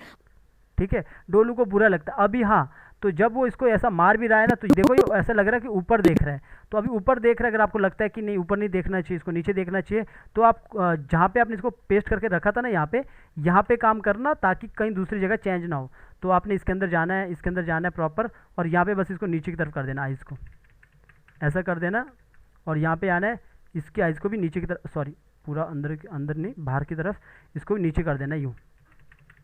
ठीक है, ढोलू को बुरा लगता है। अभी हाँ, तो जब वो इसको ऐसा मार भी रहा है ना, तो देखो ये ऐसा लग रहा है कि ऊपर देख रहा है। तो अभी ऊपर देख रहा है, अगर आपको लगता है कि नहीं ऊपर नहीं देखना चाहिए, इसको नीचे देखना चाहिए, तो आप जहाँ पे आपने इसको पेस्ट करके रखा था ना, यहाँ पे काम करना, ताकि कहीं दूसरी जगह चेंज ना हो। तो आपने इसके अंदर जाना है, इसके अंदर जाना है प्रॉपर, और यहाँ पे बस इसको नीचे की तरफ कर देना, आइज़ को ऐसा कर देना। और यहाँ पे आना है, इसके आइज़ को भी नीचे की तरफ, सॉरी पूरा अंदर नहीं, बाहर की तरफ इसको भी नीचे कर देना, यूँ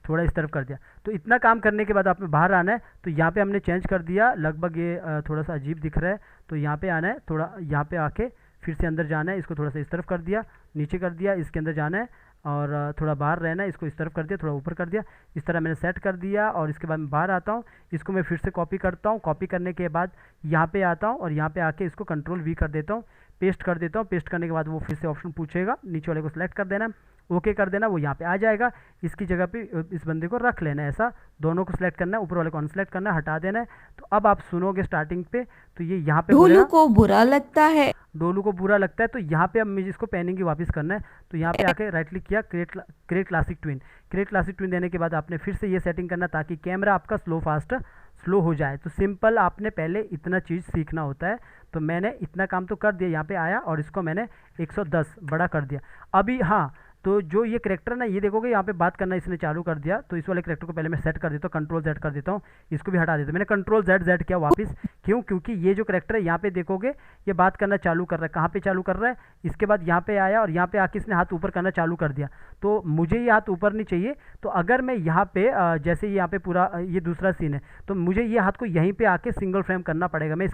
थोड़ा इस तरफ कर दिया। तो इतना काम करने के बाद आपने बाहर आना है। तो यहाँ पे हमने चेंज कर दिया, लगभग ये थोड़ा सा अजीब दिख रहा है, तो यहाँ पे आना है, थोड़ा यहाँ पे आके फिर से अंदर जाना है, इसको थोड़ा सा इस तरफ कर दिया, नीचे कर दिया, इसके अंदर जाना है और थोड़ा बाहर रहना है, इसको इस तरफ कर दिया, थोड़ा ऊपर कर दिया, इस तरह मैंने सेट कर दिया। और इसके बाद मैं बाहर आता हूँ, इसको मैं फिर से कॉपी करता हूँ, कॉपी करने के बाद यहाँ पे आता हूँ और यहाँ पे आके इसको कंट्रोल वी कर देता हूँ, पेस्ट कर देता हूँ। पेस्ट करने के बाद वो फिर से ऑप्शन पूछेगा, नीचे वाले को सिलेक्ट कर देना, ओके कर देना, वो यहाँ पे आ जाएगा। इसकी जगह पे इस बंदे को रख लेना है, ऐसा दोनों को सिलेक्ट करना है, ऊपर वाले को अनसेलेक्ट करना है, हटा देना है। तो अब आप सुनोगे स्टार्टिंग पे, तो ये यहाँ पे ढोलू को बुरा लगता है। ढोलू को बुरा लगता है। तो यहाँ पे अब मुझे इसको पैनिंग की वापस करना है। तो यहाँ पे आके राइट क्लिक किया, create classic twin. Create classic twin देने के बाद आपने फिर से ये सेटिंग करना, ताकि कैमरा आपका स्लो हो जाए। तो सिंपल आपने पहले इतना चीज़ सीखना होता है। तो मैंने इतना काम तो कर दिया, यहाँ पे आया और इसको मैंने 110 बड़ा कर दिया। अभी हाँ, तो जो ये करेक्टर ना, ये देखोगे यहाँ पे बात करना इसने चालू कर दिया। तो इस वाले करेक्टर को पहले मैं सेट कर देता हूँ, कंट्रोल जेड कर देता हूँ, इसको भी हटा देता हूँ। मैंने कंट्रोल जेड किया वापस, क्यों? क्योंकि ये जो करेक्टर है यहाँ पे देखोगे ये बात करना चालू कर रहा है। कहाँ पे चालू कर रहा है? इसके बाद यहाँ पे आया और यहाँ पे आके इसने हाथ ऊपर करना चालू कर दिया। तो मुझे ये हाथ ऊपर नहीं चाहिए। तो अगर मैं यहाँ पे जैसे यहाँ पे पूरा ये दूसरा सीन है, तो मुझे ये हाथ को यहीं पे आके सिंगल फ्रेम करना पड़ेगा। मैं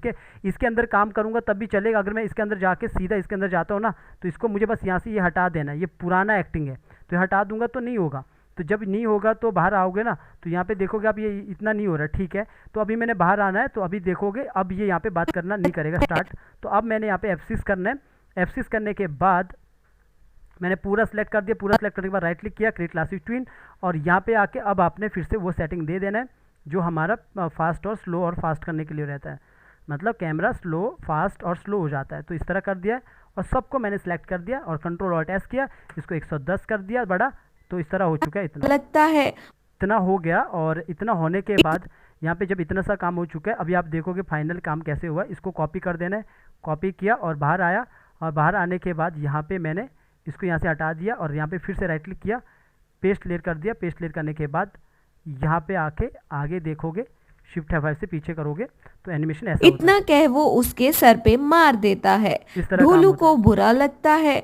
इसके अंदर काम करूँगा तब भी चलेगा। अगर मैं इसके अंदर जाके सीधा इसके अंदर जाता हूँ ना, तो इसको मुझे बस यहाँ से ये हटा देना है। ये पुराना एक्टिंग है, तो हटा दूंगा तो नहीं होगा। तो जब नहीं होगा तो बाहर आओगे ना, तो यहाँ पे देखोगे आप ये इतना नहीं हो रहा, ठीक है। तो अभी मैंने बाहर आना है, तो अभी देखोगे अब ये यहाँ पे बात करना नहीं करेगा स्टार्ट। तो अब मैंने यहाँ पे F6 करना है। F6 करने के बाद मैंने पूरा सेलेक्ट कर दिया। पूरा सेलेक्ट करने के बाद राइट क्लिक किया, क्रिएट क्लासिक ट्विन, और यहाँ पे आके अब आपने फिर से वो सेटिंग दे देना है जो हमारा फास्ट और स्लो और फास्ट करने के लिए रहता है। मतलब कैमरा स्लो, फास्ट और स्लो हो जाता है। तो इस तरह कर दिया और सबको मैंने सेलेक्ट कर दिया और कंट्रोल ऑल्ट एस किया, इसको 110 कर दिया बड़ा। तो इस तरह हो चुका है, इतना लगता है, इतना हो गया। और इतना होने के बाद यहाँ पे जब इतना सा काम हो चुका है, अभी आप देखोगे फाइनल काम कैसे हुआ। इसको कॉपी कर देना है, कॉपी किया और बाहर आया, और बाहर आने के बाद यहाँ पे मैंने इसको यहाँ से हटा दिया और यहाँ पे फिर से राइट क्लिक किया, पेस्ट लेयर कर दिया। पेस्ट लेयर करने के बाद यहाँ पे आके आगे देखोगे, शिफ्ट F5 से पीछे करोगे तो एनिमेशन ऐसा इतना कह वो उसके सर पे मार देता है। इस तरह ढोलू को बुरा लगता है।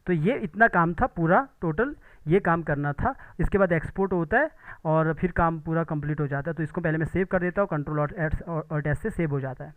तो ये इतना काम था पूरा, टोटल ये काम करना था। इसके बाद एक्सपोर्ट होता है और फिर काम पूरा कंप्लीट हो जाता है। तो इसको पहले मैं सेव कर देता हूँ, कंट्रोल और एस से सेव हो जाता है।